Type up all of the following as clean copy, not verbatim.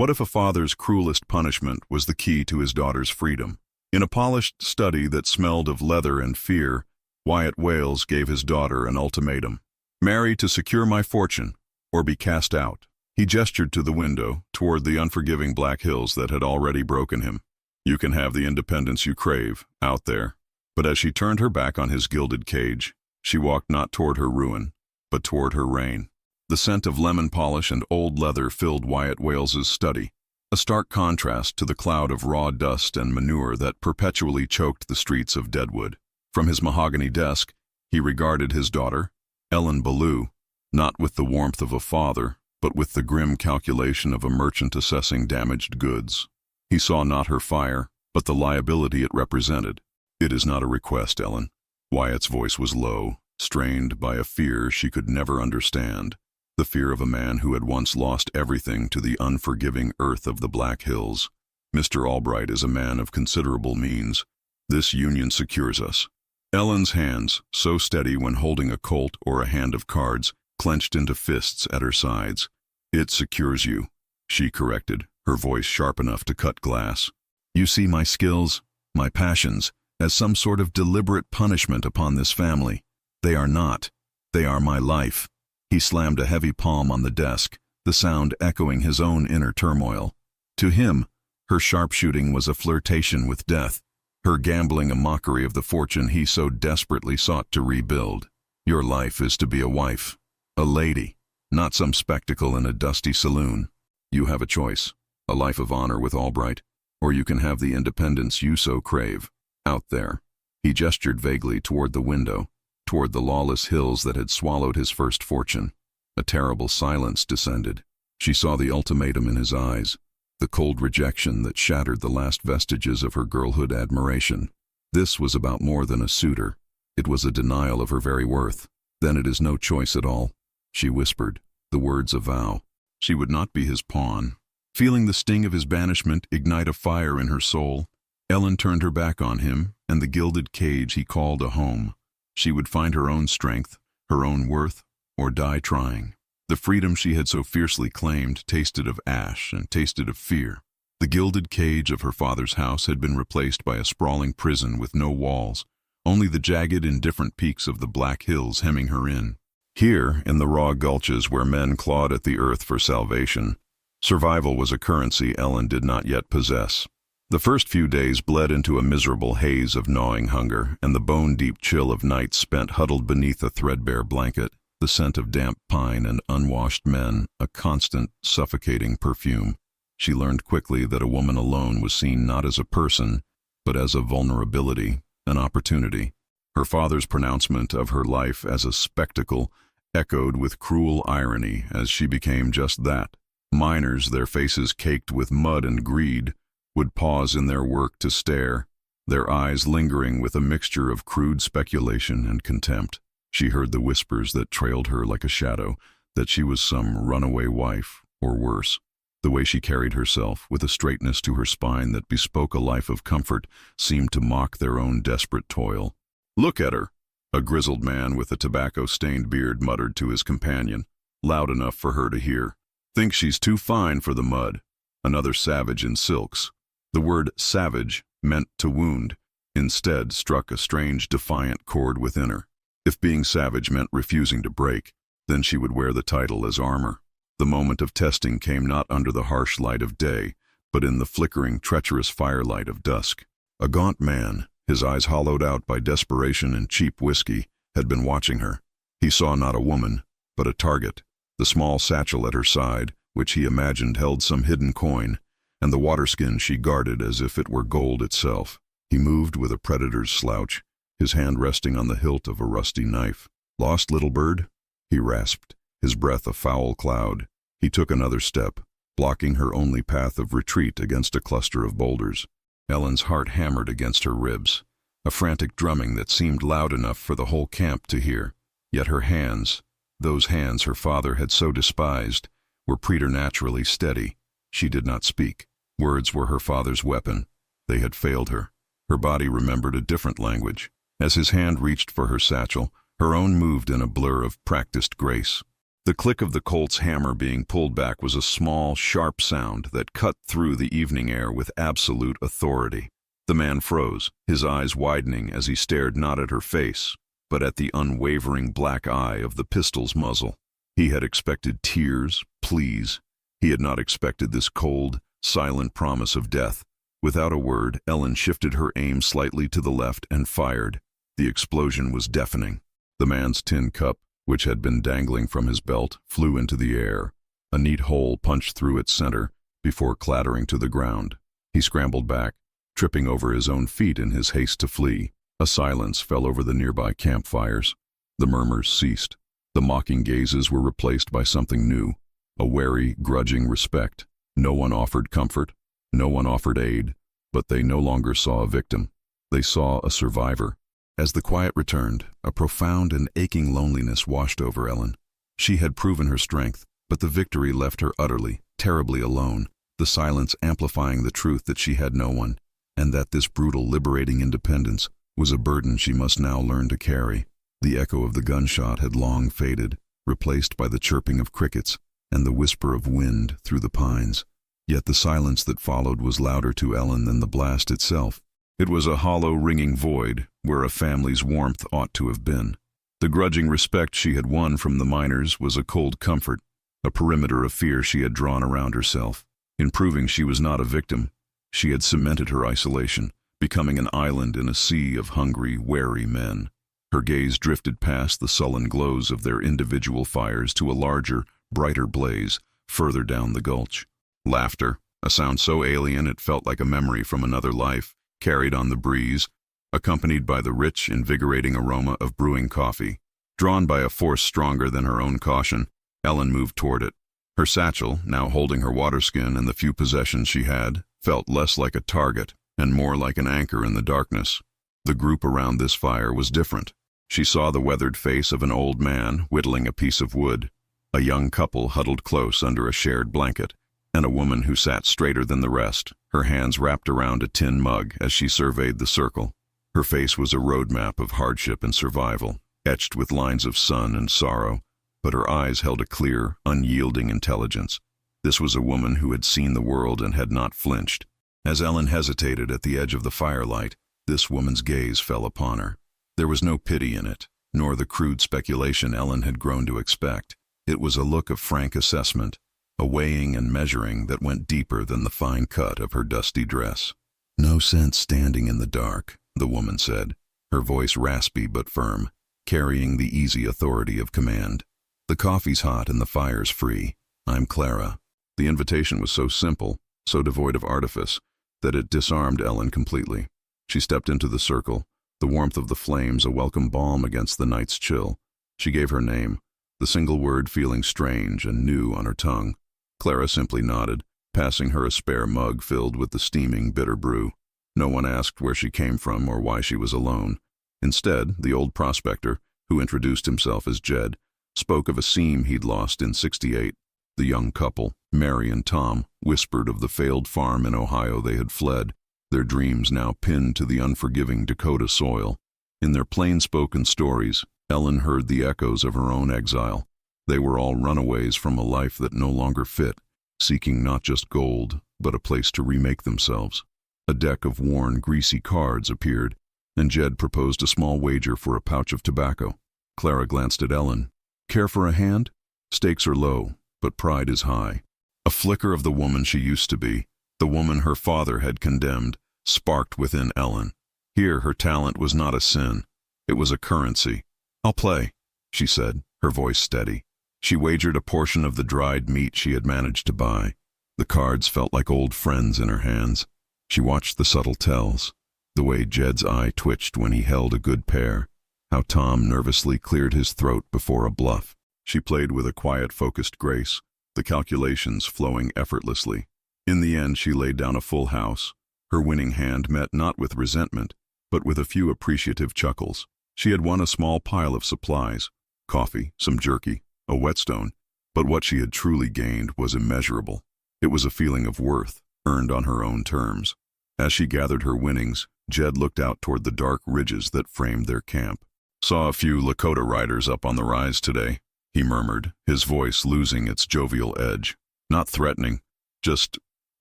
What if a father's cruelest punishment was the key to his daughter's freedom? In a polished study that smelled of leather and fear, Wyatt Wales gave his daughter an ultimatum. Marry to secure my fortune, or be cast out. He gestured to the window, toward the unforgiving black hills that had already broken him. You can have the independence you crave, out there. But as she turned her back on his gilded cage, she walked not toward her ruin, but toward her reign. The scent of lemon polish and old leather filled Wyatt Wales's study, a stark contrast to the cloud of raw dust and manure that perpetually choked the streets of Deadwood. From his mahogany desk, he regarded his daughter, Ellen Ballou, not with the warmth of a father, but with the grim calculation of a merchant assessing damaged goods. He saw not her fire, but the liability it represented. It is not a request, Ellen. Wyatt's voice was low, strained by a fear she could never understand. The fear of a man who had once lost everything to the unforgiving earth of the Black Hills. Mr. Albright is a man of considerable means. This union secures us. Ellen's hands, so steady when holding a colt or a hand of cards, clenched into fists at her sides. It secures you, she corrected, her voice sharp enough to cut glass. You see my skills, my passions, as some sort of deliberate punishment upon this family. They are not. They are my life. He slammed a heavy palm on the desk, the sound echoing his own inner turmoil. To him, her sharpshooting was a flirtation with death, her gambling a mockery of the fortune he so desperately sought to rebuild. Your life is to be a wife, a lady, not some spectacle in a dusty saloon. You have a choice, a life of honor with Albright, or you can have the independence you so crave, out there. He gestured vaguely toward the window, toward the lawless hills that had swallowed his first fortune. A terrible silence descended. She saw the ultimatum in his eyes, the cold rejection that shattered the last vestiges of her girlhood admiration. This was about more than a suitor. It was a denial of her very worth. Then it is no choice at all, she whispered, the words a vow. She would not be his pawn. Feeling the sting of his banishment ignite a fire in her soul, Ellen turned her back on him and the gilded cage he called a home. She would find her own strength, her own worth, or die trying. The freedom she had so fiercely claimed tasted of ash and tasted of fear. The gilded cage of her father's house had been replaced by a sprawling prison with no walls, only the jagged, indifferent peaks of the Black Hills hemming her in. Here, in the raw gulches where men clawed at the earth for salvation, survival was a currency Ellen did not yet possess. The first few days bled into a miserable haze of gnawing hunger and the bone-deep chill of nights spent huddled beneath a threadbare blanket, the scent of damp pine and unwashed men, a constant, suffocating perfume. She learned quickly that a woman alone was seen not as a person, but as a vulnerability, an opportunity. Her father's pronouncement of her life as a spectacle echoed with cruel irony as she became just that. Miners, their faces caked with mud and greed, would pause in their work to stare, their eyes lingering with a mixture of crude speculation and contempt. She heard the whispers that trailed her like a shadow, that she was some runaway wife, or worse. The way she carried herself, with a straightness to her spine that bespoke a life of comfort, seemed to mock their own desperate toil. "Look at her," a grizzled man with a tobacco-stained beard muttered to his companion, loud enough for her to hear. "Thinks she's too fine for the mud." Another savage in silks. The word savage meant to wound, instead struck a strange defiant chord within her. If being savage meant refusing to break, then she would wear the title as armor. The moment of testing came not under the harsh light of day, but in the flickering, treacherous firelight of dusk. A gaunt man, his eyes hollowed out by desperation and cheap whiskey, had been watching her. He saw not a woman, but a target, the small satchel at her side, which he imagined held some hidden coin, and the waterskin she guarded as if it were gold itself. He moved with a predator's slouch, his hand resting on the hilt of a rusty knife. "Lost, little bird?" he rasped, his breath a foul cloud. He took another step, blocking her only path of retreat against a cluster of boulders. Ellen's heart hammered against her ribs, a frantic drumming that seemed loud enough for the whole camp to hear. Yet her hands, those hands her father had so despised, were preternaturally steady. She did not speak. Words were her father's weapon. They had failed her. Her body remembered a different language. As his hand reached for her satchel, her own moved in a blur of practiced grace. The click of the Colt's hammer being pulled back was a small, sharp sound that cut through the evening air with absolute authority. The man froze, his eyes widening as he stared not at her face, but at the unwavering black eye of the pistol's muzzle. He had expected tears, pleas. He had not expected this cold, silent promise of death. Without a word, Ellen shifted her aim slightly to the left and fired. The explosion was deafening. The man's tin cup, which had been dangling from his belt, flew into the air. A neat hole punched through its center before clattering to the ground. He scrambled back, tripping over his own feet in his haste to flee. A silence fell over the nearby campfires. The murmurs ceased. The mocking gazes were replaced by something new, a wary, grudging respect. No one offered comfort. No one offered aid, but they no longer saw a victim. They saw a survivor. As the quiet returned, a profound and aching loneliness washed over Ellen. She had proven her strength, but the victory left her utterly, terribly alone, the silence amplifying the truth that she had no one, and that this brutal, liberating independence was a burden she must now learn to carry. The echo of the gunshot had long faded, replaced by the chirping of crickets and the whisper of wind through the pines. Yet the silence that followed was louder to Ellen than the blast itself. It was a hollow, ringing void where a family's warmth ought to have been. The grudging respect she had won from the miners was a cold comfort, a perimeter of fear she had drawn around herself. In proving she was not a victim, she had cemented her isolation, becoming an island in a sea of hungry, wary men. Her gaze drifted past the sullen glows of their individual fires to a larger, brighter blaze further down the gulch. Laughter, a sound so alien it felt like a memory from another life, carried on the breeze, accompanied by the rich, invigorating aroma of brewing coffee. Drawn by a force stronger than her own caution, Ellen moved toward it. Her satchel, now holding her waterskin and the few possessions she had, felt less like a target and more like an anchor in the darkness. The group around this fire was different. She saw the weathered face of an old man whittling a piece of wood, a young couple huddled close under a shared blanket, and a woman who sat straighter than the rest, her hands wrapped around a tin mug as she surveyed the circle. Her face was a roadmap of hardship and survival, etched with lines of sun and sorrow, but her eyes held a clear, unyielding intelligence. This was a woman who had seen the world and had not flinched. As Ellen hesitated at the edge of the firelight, this woman's gaze fell upon her. There was no pity in it, nor the crude speculation Ellen had grown to expect. It was a look of frank assessment, a weighing and measuring that went deeper than the fine cut of her dusty dress. "No sense standing in the dark," the woman said, her voice raspy but firm, carrying the easy authority of command. "The coffee's hot and the fire's free. I'm Clara." The invitation was so simple, so devoid of artifice, that it disarmed Ellen completely. She stepped into the circle, the warmth of the flames a welcome balm against the night's chill. She gave her name, the single word feeling strange and new on her tongue. Clara simply nodded, passing her a spare mug filled with the steaming, bitter brew. No one asked where she came from or why she was alone. Instead, the old prospector, who introduced himself as Jed, spoke of a seam he'd lost in '68. The young couple, Mary and Tom, whispered of the failed farm in Ohio they had fled, their dreams now pinned to the unforgiving Dakota soil. In their plain-spoken stories, Ellen heard the echoes of her own exile. They were all runaways from a life that no longer fit, seeking not just gold, but a place to remake themselves. A deck of worn, greasy cards appeared, and Jed proposed a small wager for a pouch of tobacco. Clara glanced at Ellen. "Care for a hand? Stakes are low, but pride is high." A flicker of the woman she used to be, the woman her father had condemned, sparked within Ellen. Here her talent was not a sin. It was a currency. "I'll play," she said, her voice steady. She wagered a portion of the dried meat she had managed to buy. The cards felt like old friends in her hands. She watched the subtle tells, the way Jed's eye twitched when he held a good pair, how Tom nervously cleared his throat before a bluff. She played with a quiet, focused grace, the calculations flowing effortlessly. In the end, she laid down a full house. Her winning hand met not with resentment, but with a few appreciative chuckles. She had won a small pile of supplies, coffee, some jerky, a whetstone, but what she had truly gained was immeasurable. It was a feeling of worth, earned on her own terms. As she gathered her winnings, Jed looked out toward the dark ridges that framed their camp. "Saw a few Lakota riders up on the rise today," he murmured, his voice losing its jovial edge. Not threatening, just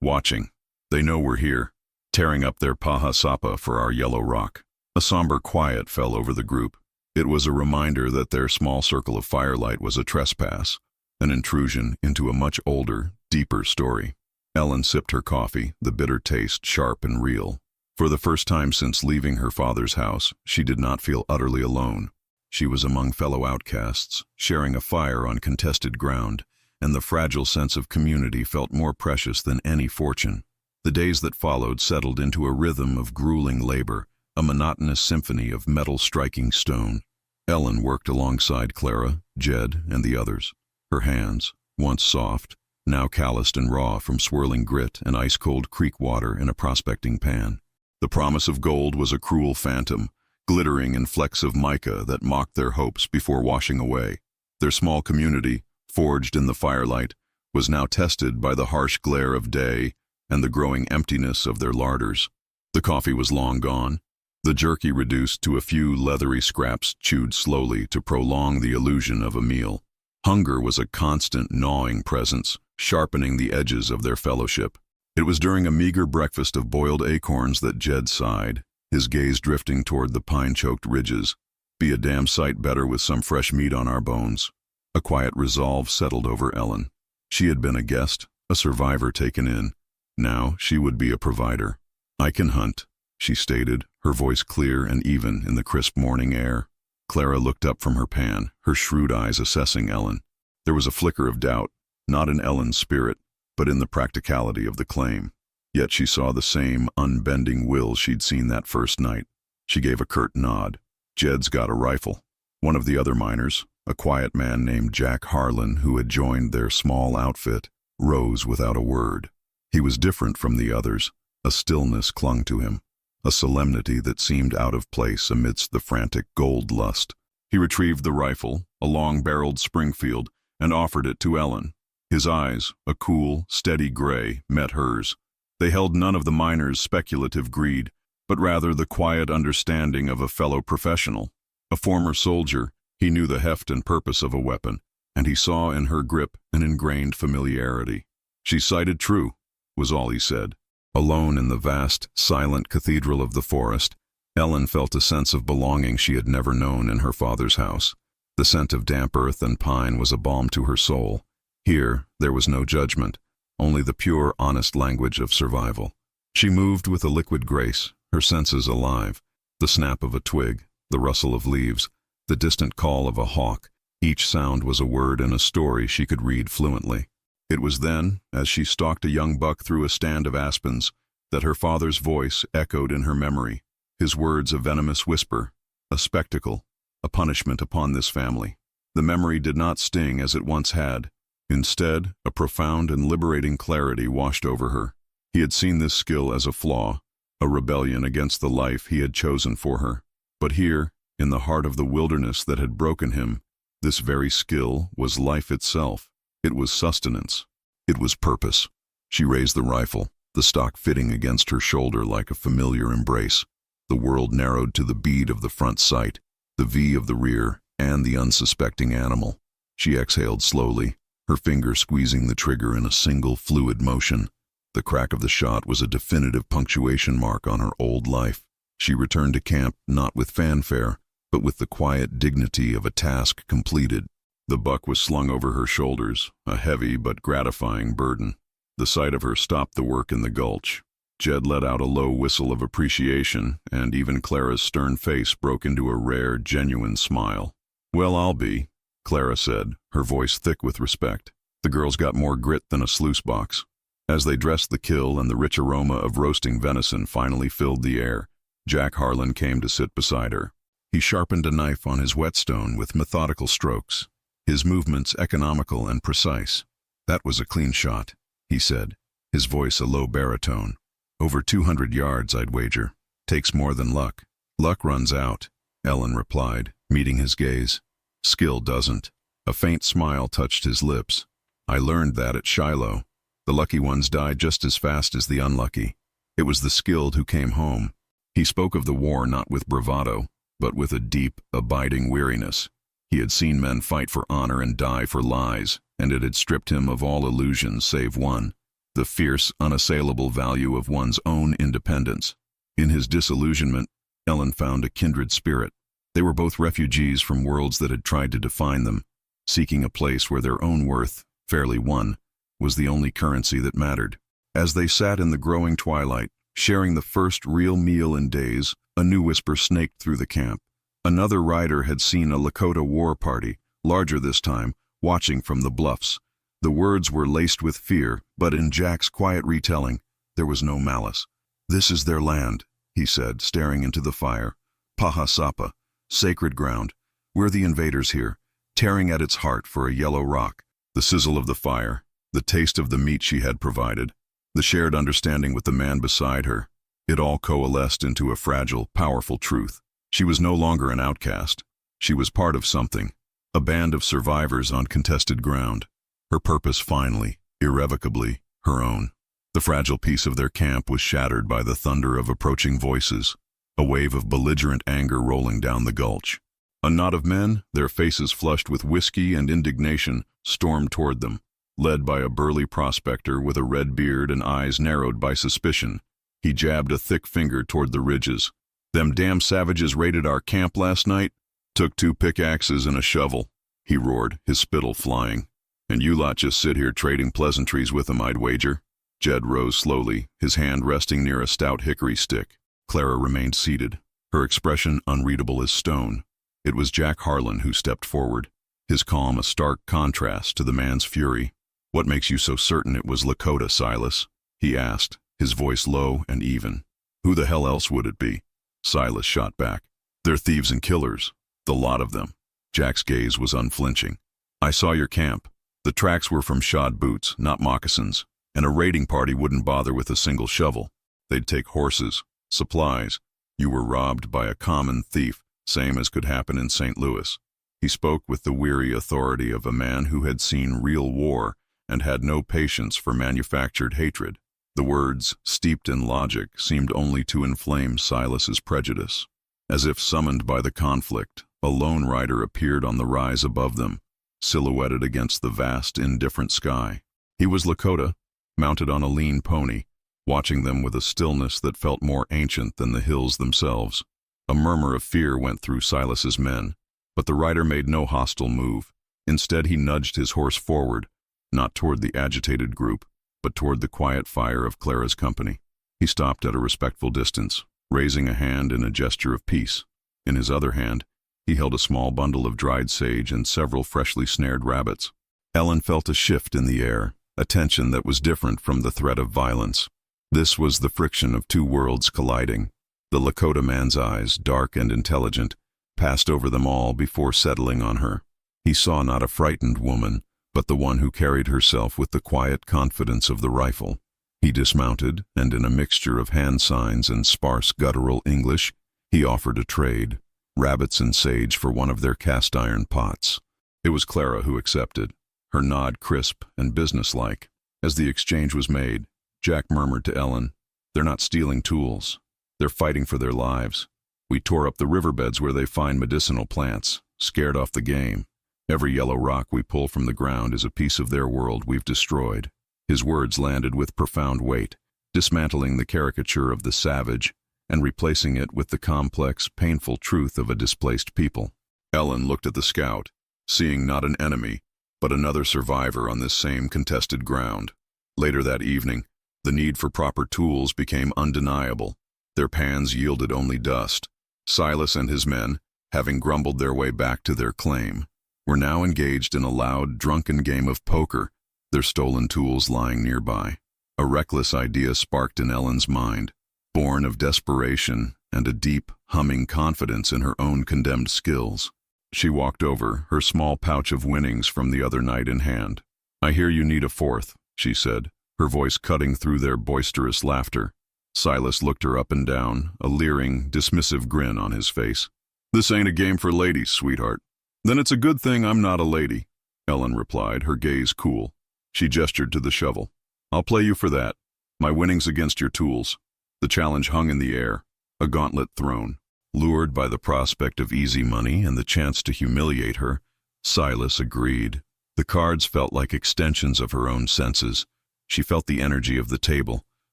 watching. They know we're here, tearing up their paha sapa for our yellow rock. A somber quiet fell over the group. It was a reminder that their small circle of firelight was a trespass, an intrusion into a much older, deeper story. Ellen sipped her coffee, the bitter taste sharp and real. For the first time since leaving her father's house, she did not feel utterly alone. She was among fellow outcasts, sharing a fire on contested ground, and the fragile sense of community felt more precious than any fortune. The days that followed settled into a rhythm of grueling labor, a monotonous symphony of metal striking stone. Ellen worked alongside Clara, Jed, and the others. Her hands, once soft, now calloused and raw from swirling grit and ice-cold creek water in a prospecting pan. The promise of gold was a cruel phantom, glittering in flecks of mica that mocked their hopes before washing away. Their small community, forged in the firelight, was now tested by the harsh glare of day and the growing emptiness of their larders. The coffee was long gone, the jerky reduced to a few leathery scraps chewed slowly to prolong the illusion of a meal. Hunger was a constant gnawing presence, sharpening the edges of their fellowship. It was during a meager breakfast of boiled acorns that Jed sighed, his gaze drifting toward the pine-choked ridges. Be a damn sight better with some fresh meat on our bones. A quiet resolve settled over Ellen. She had been a guest, a survivor taken in. Now she would be a provider. I can hunt, she stated, her voice clear and even in the crisp morning air. Clara looked up from her pan, her shrewd eyes assessing Ellen. There was a flicker of doubt, not in Ellen's spirit, but in the practicality of the claim. Yet she saw the same unbending will she'd seen that first night. She gave a curt nod. Jed's got a rifle. One of the other miners, a quiet man named Jack Harlan who had joined their small outfit, rose without a word. He was different from the others. A stillness clung to him, a solemnity that seemed out of place amidst the frantic gold lust. He retrieved the rifle, a long-barreled Springfield, and offered it to Ellen. His eyes, a cool, steady gray, met hers. They held none of the miner's speculative greed, but rather the quiet understanding of a fellow professional. A former soldier, he knew the heft and purpose of a weapon, and he saw in her grip an ingrained familiarity. She sighted true, was all he said. Alone in the vast, silent cathedral of the forest, Ellen felt a sense of belonging she had never known in her father's house. The scent of damp earth and pine was a balm to her soul. Here, there was no judgment, only the pure, honest language of survival. She moved with a liquid grace, her senses alive. The snap of a twig, the rustle of leaves, the distant call of a hawk, each sound was a word and a story she could read fluently. It was then, as she stalked a young buck through a stand of aspens, that her father's voice echoed in her memory, his words a venomous whisper, a spectacle, a punishment upon this family. The memory did not sting as it once had. Instead, a profound and liberating clarity washed over her. He had seen this skill as a flaw, a rebellion against the life he had chosen for her. But here, in the heart of the wilderness that had broken him, this very skill was life itself. It was sustenance. It was purpose. She raised the rifle, the stock fitting against her shoulder like a familiar embrace. The world narrowed to the bead of the front sight, the V of the rear, and the unsuspecting animal. She exhaled slowly, her finger squeezing the trigger in a single fluid motion. The crack of the shot was a definitive punctuation mark on her old life. She returned to camp not with fanfare, but with the quiet dignity of a task completed. The buck was slung over her shoulders, a heavy but gratifying burden. The sight of her stopped the work in the gulch. Jed let out a low whistle of appreciation, and even Clara's stern face broke into a rare, genuine smile. "Well, I'll be," Clara said, her voice thick with respect. The girl's got more grit than a sluice box. As they dressed the kill and the rich aroma of roasting venison finally filled the air, Jack Harlan came to sit beside her. He sharpened a knife on his whetstone with methodical strokes, his movements economical and precise. "That was a clean shot," he said, his voice a low baritone. "Over 200 yards, I'd wager. Takes more than luck." "Luck runs out," Ellen replied, meeting his gaze. "Skill doesn't." A faint smile touched his lips. "I learned that at Shiloh. The lucky ones died just as fast as the unlucky. It was the skilled who came home." He spoke of the war not with bravado, but with a deep, abiding weariness. He had seen men fight for honor and die for lies, and it had stripped him of all illusions save one, the fierce, unassailable value of one's own independence. In his disillusionment, Ellen found a kindred spirit. They were both refugees from worlds that had tried to define them, seeking a place where their own worth, fairly won, was the only currency that mattered. As they sat in the growing twilight, sharing the first real meal in days, a new whisper snaked through the camp. Another rider had seen a Lakota war party, larger this time, watching from the bluffs. The words were laced with fear, but in Jack's quiet retelling, there was no malice. "This is their land," he said, staring into the fire. "Pahasapa, sacred ground. We're the invaders here, tearing at its heart for a yellow rock." The sizzle of the fire, the taste of the meat she had provided, the shared understanding with the man beside her, it all coalesced into a fragile, powerful truth. She was no longer an outcast. She was part of something, a band of survivors on contested ground. Her purpose finally, irrevocably, her own. The fragile peace of their camp was shattered by the thunder of approaching voices, a wave of belligerent anger rolling down the gulch. A knot of men, their faces flushed with whiskey and indignation, stormed toward them, led by a burly prospector with a red beard and eyes narrowed by suspicion. He jabbed a thick finger toward the ridges. "Them damn savages raided our camp last night, took 2 pickaxes and a shovel," he roared, his spittle flying. "And you lot just sit here trading pleasantries with them, I'd wager." Jed rose slowly, his hand resting near a stout hickory stick. Clara remained seated, her expression unreadable as stone. It was Jack Harlan who stepped forward, his calm a stark contrast to the man's fury. "What makes you so certain it was Lakota, Silas?" he asked, his voice low and even. "Who the hell else would it be?" Silas shot back. "They're thieves and killers, the lot of them." Jack's gaze was unflinching. "I saw your camp. The tracks were from shod boots, not moccasins, and a raiding party wouldn't bother with a single shovel. They'd take horses, supplies. You were robbed by a common thief, same as could happen in St. Louis." He spoke with the weary authority of a man who had seen real war and had no patience for manufactured hatred. The words, steeped in logic, seemed only to inflame Silas's prejudice. As if summoned by the conflict, a lone rider appeared on the rise above them, silhouetted against the vast, indifferent sky. He was Lakota, mounted on a lean pony, watching them with a stillness that felt more ancient than the hills themselves. A murmur of fear went through Silas's men, but the rider made no hostile move. Instead, he nudged his horse forward, not toward the agitated group, but toward the quiet fire of Clara's company. He stopped at a respectful distance, raising a hand in a gesture of peace. In his other hand, he held a small bundle of dried sage and several freshly snared rabbits. Ellen felt a shift in the air, a tension that was different from the threat of violence. This was the friction of 2 worlds colliding. The Lakota man's eyes, dark and intelligent, passed over them all before settling on her. He saw not a frightened woman, but the one who carried herself with the quiet confidence of the rifle. He dismounted, and in a mixture of hand signs and sparse guttural English, he offered a trade, rabbits and sage for one of their cast-iron pots. It was Clara who accepted, her nod crisp and businesslike. As the exchange was made, Jack murmured to Ellen, "They're not stealing tools. They're fighting for their lives. We tore up the riverbeds where they find medicinal plants, scared off the game. Every yellow rock we pull from the ground is a piece of their world we've destroyed." His words landed with profound weight, dismantling the caricature of the savage and replacing it with the complex, painful truth of a displaced people. Ellen looked at the scout, seeing not an enemy, but another survivor on this same contested ground. Later that evening, the need for proper tools became undeniable. Their pans yielded only dust. Silas and his men, having grumbled their way back to their claim, were now engaged in a loud, drunken game of poker, their stolen tools lying nearby. A reckless idea sparked in Ellen's mind, born of desperation and a deep, humming confidence in her own condemned skills. She walked over, her small pouch of winnings from the other night in hand. "I hear you need a 4th, she said, her voice cutting through their boisterous laughter. Silas looked her up and down, a leering, dismissive grin on his face. "This ain't a game for ladies, sweetheart." "Then it's a good thing I'm not a lady," Ellen replied, her gaze cool. She gestured to the shovel. "I'll play you for that. My winnings against your tools." The challenge hung in the air, a gauntlet thrown. Lured by the prospect of easy money and the chance to humiliate her, Silas agreed. The cards felt like extensions of her own senses. She felt the energy of the table,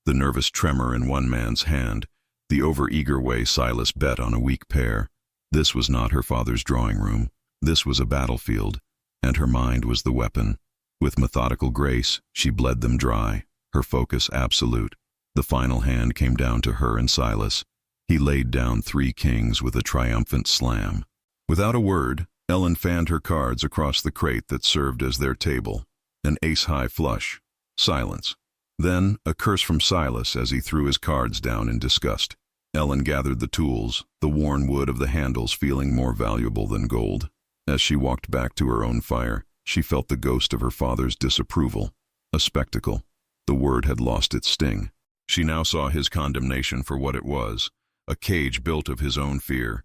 the nervous tremor in one man's hand, the overeager way Silas bet on a weak pair. This was not her father's drawing room. This was a battlefield, and her mind was the weapon. With methodical grace, she bled them dry, her focus absolute. The final hand came down to her and Silas. He laid down 3 kings with a triumphant slam. Without a word, Ellen fanned her cards across the crate that served as their table. An ace-high flush. Silence. Then, a curse from Silas as he threw his cards down in disgust. Ellen gathered the tools, the worn wood of the handles feeling more valuable than gold. As she walked back to her own fire, she felt the ghost of her father's disapproval. A spectacle. The word had lost its sting. She now saw his condemnation for what it was, a cage built of his own fear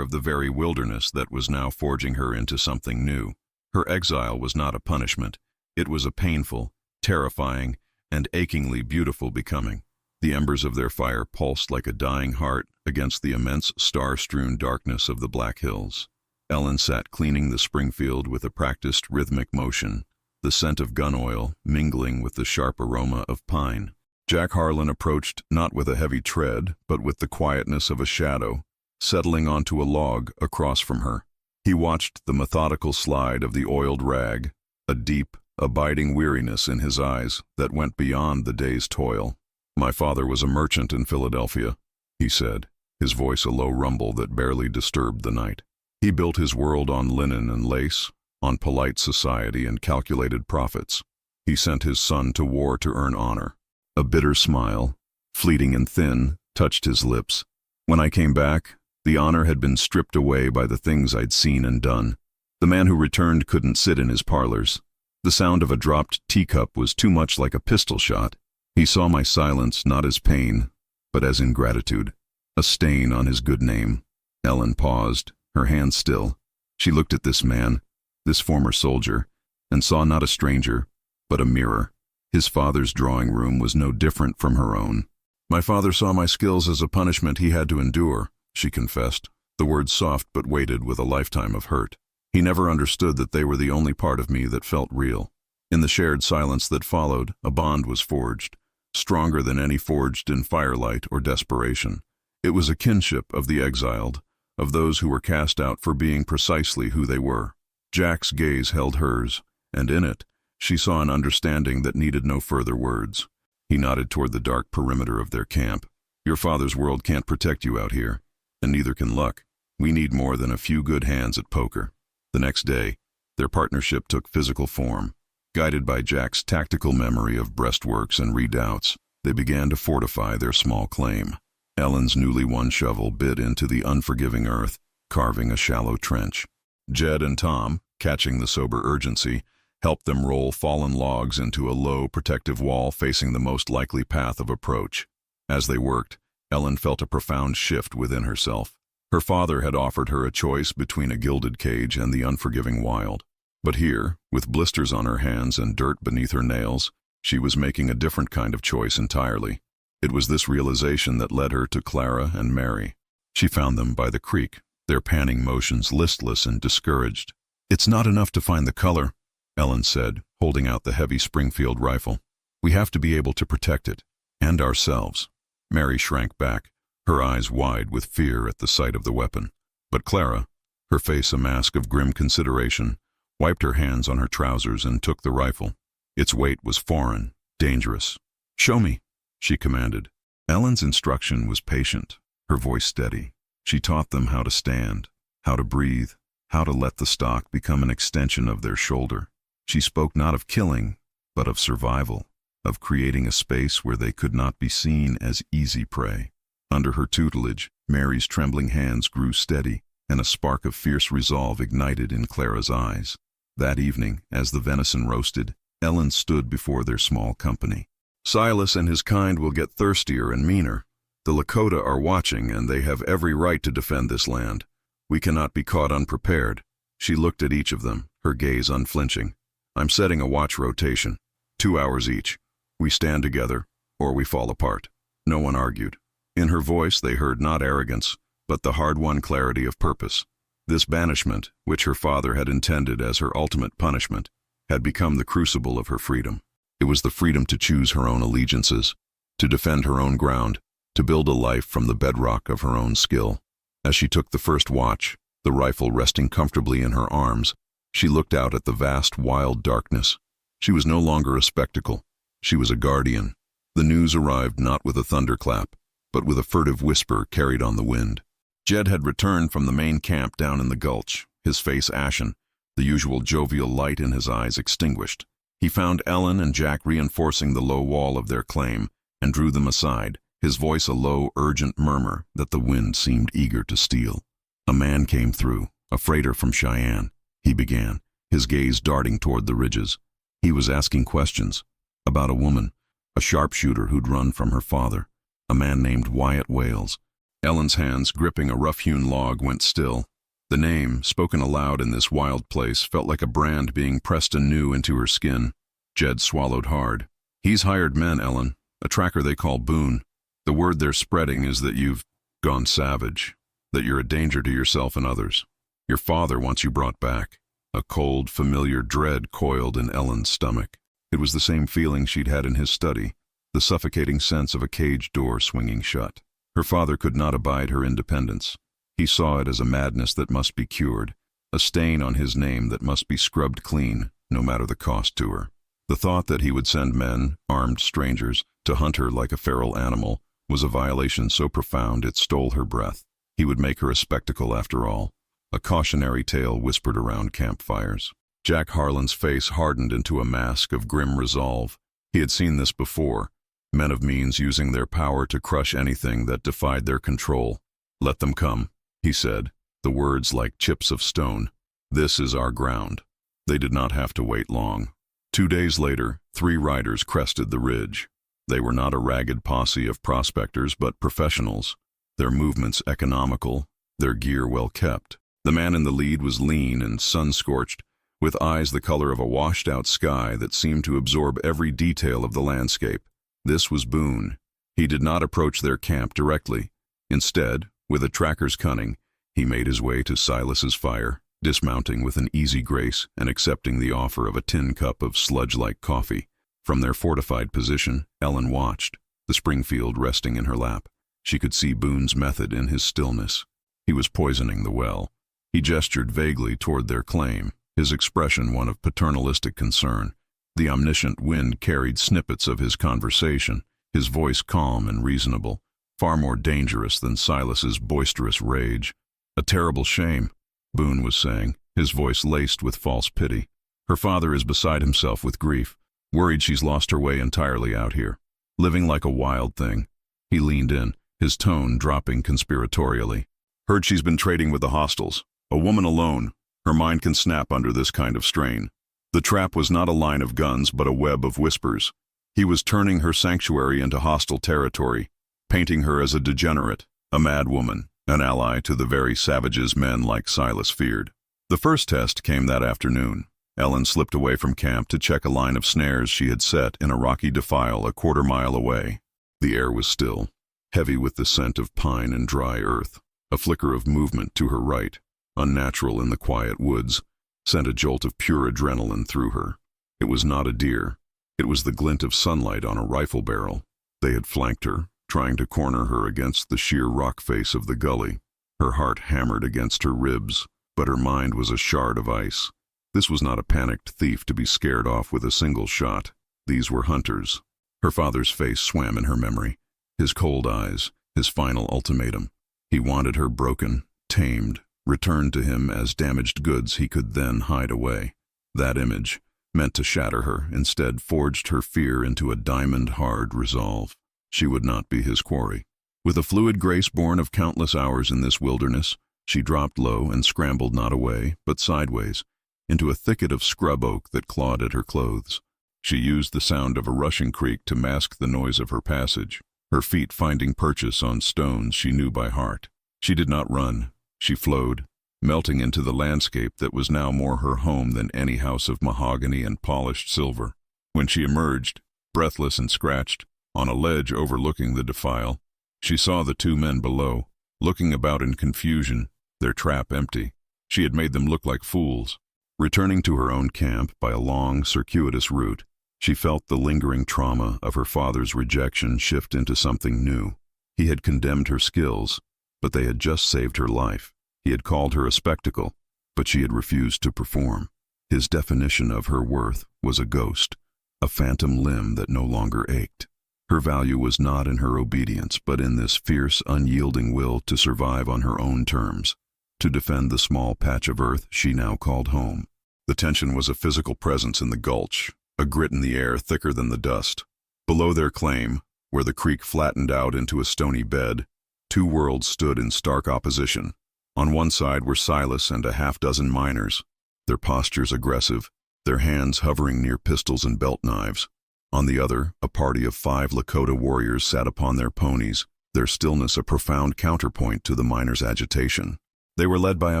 of the very wilderness that was now forging her into something new. Her exile was not a punishment. It was a painful, terrifying, and achingly beautiful becoming. The embers of their fire pulsed like a dying heart against the immense star-strewn darkness of the Black Hills. Ellen sat cleaning the Springfield with a practiced rhythmic motion, the scent of gun oil mingling with the sharp aroma of pine. Jack Harlan approached not with a heavy tread, but with the quietness of a shadow, settling onto a log across from her. He watched the methodical slide of the oiled rag, a deep, abiding weariness in his eyes that went beyond the day's toil. "My father was a merchant in Philadelphia," he said, his voice a low rumble that barely disturbed the night. "He built his world on linen and lace, on polite society and calculated profits. He sent his son to war to earn honor." A bitter smile, fleeting and thin, touched his lips. "When I came back, the honor had been stripped away by the things I'd seen and done. The man who returned couldn't sit in his parlors. The sound of a dropped teacup was too much like a pistol shot. He saw my silence not as pain, but as ingratitude, a stain on his good name." Ellen paused, her hands still. She looked at this man, this former soldier, and saw not a stranger, but a mirror. His father's drawing room was no different from her own. "My father saw my skills as a punishment he had to endure," she confessed, the words soft but weighted with a lifetime of hurt. "He never understood that they were the only part of me that felt real." In the shared silence that followed, a bond was forged, stronger than any forged in firelight or desperation. It was a kinship of the exiled, of those who were cast out for being precisely who they were. Jack's gaze held hers, and in it, she saw an understanding that needed no further words. He nodded toward the dark perimeter of their camp. "Your father's world can't protect you out here, and neither can luck. We need more than a few good hands at poker." The next day, their partnership took physical form. Guided by Jack's tactical memory of breastworks and redoubts, they began to fortify their small claim. Ellen's newly won shovel bit into the unforgiving earth, carving a shallow trench. Jed and Tom, catching the sober urgency, helped them roll fallen logs into a low, protective wall facing the most likely path of approach. As they worked, Ellen felt a profound shift within herself. Her father had offered her a choice between a gilded cage and the unforgiving wild. But here, with blisters on her hands and dirt beneath her nails, she was making a different kind of choice entirely. It was this realization that led her to Clara and Mary. She found them by the creek, their panning motions listless and discouraged. "It's not enough to find the color," Ellen said, holding out the heavy Springfield rifle. "We have to be able to protect it, and ourselves." Mary shrank back, her eyes wide with fear at the sight of the weapon. But Clara, her face a mask of grim consideration, wiped her hands on her trousers and took the rifle. Its weight was foreign, dangerous. "Show me," she commanded. Ellen's instruction was patient, her voice steady. She taught them how to stand, how to breathe, how to let the stock become an extension of their shoulder. She spoke not of killing, but of survival, of creating a space where they could not be seen as easy prey. Under her tutelage, Mary's trembling hands grew steady, and a spark of fierce resolve ignited in Clara's eyes. That evening, as the venison roasted, Ellen stood before their small company. "Silas and his kind will get thirstier and meaner. The Lakota are watching, and they have every right to defend this land. We cannot be caught unprepared." She looked at each of them, her gaze unflinching. "I'm setting a watch rotation, 2 hours each. We stand together, or we fall apart." No one argued. In her voice they heard not arrogance, but the hard-won clarity of purpose. This banishment, which her father had intended as her ultimate punishment, had become the crucible of her freedom. It was the freedom to choose her own allegiances, to defend her own ground, to build a life from the bedrock of her own skill. As she took the first watch, the rifle resting comfortably in her arms, she looked out at the vast, wild darkness. She was no longer a spectacle. She was a guardian. The news arrived not with a thunderclap, but with a furtive whisper carried on the wind. Jed had returned from the main camp down in the gulch, his face ashen, the usual jovial light in his eyes extinguished. He found Ellen and Jack reinforcing the low wall of their claim and drew them aside, his voice a low, urgent murmur that the wind seemed eager to steal. A man came through, a freighter from Cheyenne, he began, his gaze darting toward the ridges. He was asking questions about a woman, a sharpshooter who'd run from her father, a man named Wyatt Wales. Ellen's hands, gripping a rough-hewn log, went still. The name, spoken aloud in this wild place, felt like a brand being pressed anew into her skin. Jed swallowed hard. He's hired men, Ellen, a tracker they call Boone. The word they're spreading is that you've gone savage, that you're a danger to yourself and others. Your father wants you brought back. A cold, familiar dread coiled in Ellen's stomach. It was the same feeling she'd had in his study, the suffocating sense of a cage door swinging shut. Her father could not abide her independence. He saw it as a madness that must be cured, a stain on his name that must be scrubbed clean, no matter the cost to her. The thought that he would send men, armed strangers, to hunt her like a feral animal was a violation so profound it stole her breath. He would make her a spectacle after all. A cautionary tale whispered around campfires. Jack Harlan's face hardened into a mask of grim resolve. He had seen this before, men of means using their power to crush anything that defied their control. "Let them come," he said, the words like chips of stone. "This is our ground." They did not have to wait long. 2 days later, 3 riders crested the ridge. They were not a ragged posse of prospectors, but professionals, their movements economical, their gear well kept. The man in the lead was lean and sun-scorched, with eyes the color of a washed-out sky that seemed to absorb every detail of the landscape. This was Boone. He did not approach their camp directly. Instead, with a tracker's cunning, he made his way to Silas's fire, dismounting with an easy grace and accepting the offer of a tin cup of sludge-like coffee. From their fortified position, Ellen watched, the Springfield resting in her lap. She could see Boone's method in his stillness. He was poisoning the well. He gestured vaguely toward their claim, his expression one of paternalistic concern. The omniscient wind carried snippets of his conversation, his voice calm and reasonable, far more dangerous than Silas's boisterous rage. "A terrible shame," Boone was saying, his voice laced with false pity. "Her father is beside himself with grief, worried she's lost her way entirely out here, living like a wild thing." He leaned in, his tone dropping conspiratorially. "Heard she's been trading with the hostiles. A woman alone. Her mind can snap under this kind of strain." The trap was not a line of guns, but a web of whispers. He was turning her sanctuary into hostile territory, painting her as a degenerate, a mad woman, an ally to the very savages men like Silas feared. The first test came that afternoon. Ellen slipped away from camp to check a line of snares she had set in a rocky defile a quarter-mile away. The air was still, heavy with the scent of pine and dry earth. A flicker of movement to her right, unnatural in the quiet woods, sent a jolt of pure adrenaline through her. It was not a deer. It was the glint of sunlight on a rifle barrel. They had flanked her, trying to corner her against the sheer rock face of the gully. Her heart hammered against her ribs, but her mind was a shard of ice. This was not a panicked thief to be scared off with a single shot. These were hunters. Her father's face swam in her memory, his cold eyes, his final ultimatum. He wanted her broken, tamed, returned to him as damaged goods he could then hide away. That image, meant to shatter her, instead forged her fear into a diamond-hard resolve. She would not be his quarry. With a fluid grace born of countless hours in this wilderness, she dropped low and scrambled not away, but sideways, into a thicket of scrub oak that clawed at her clothes. She used the sound of a rushing creek to mask the noise of her passage, her feet finding purchase on stones she knew by heart. She did not run. She flowed, melting into the landscape that was now more her home than any house of mahogany and polished silver. When she emerged, breathless and scratched, on a ledge overlooking the defile, she saw the 2 men below, looking about in confusion, their trap empty. She had made them look like fools. Returning to her own camp by a long, circuitous route, she felt the lingering trauma of her father's rejection shift into something new. He had condemned her skills, but they had just saved her life. He had called her a spectacle, but she had refused to perform. His definition of her worth was a ghost, a phantom limb that no longer ached. Her value was not in her obedience, but in this fierce, unyielding will to survive on her own terms, to defend the small patch of earth she now called home. The tension was a physical presence in the gulch, a grit in the air thicker than the dust. Below their claim, where the creek flattened out into a stony bed, two worlds stood in stark opposition. On one side were Silas and a half-dozen miners, their postures aggressive, their hands hovering near pistols and belt knives. On the other, a party of 5 Lakota warriors sat upon their ponies, their stillness a profound counterpoint to the miners' agitation. They were led by a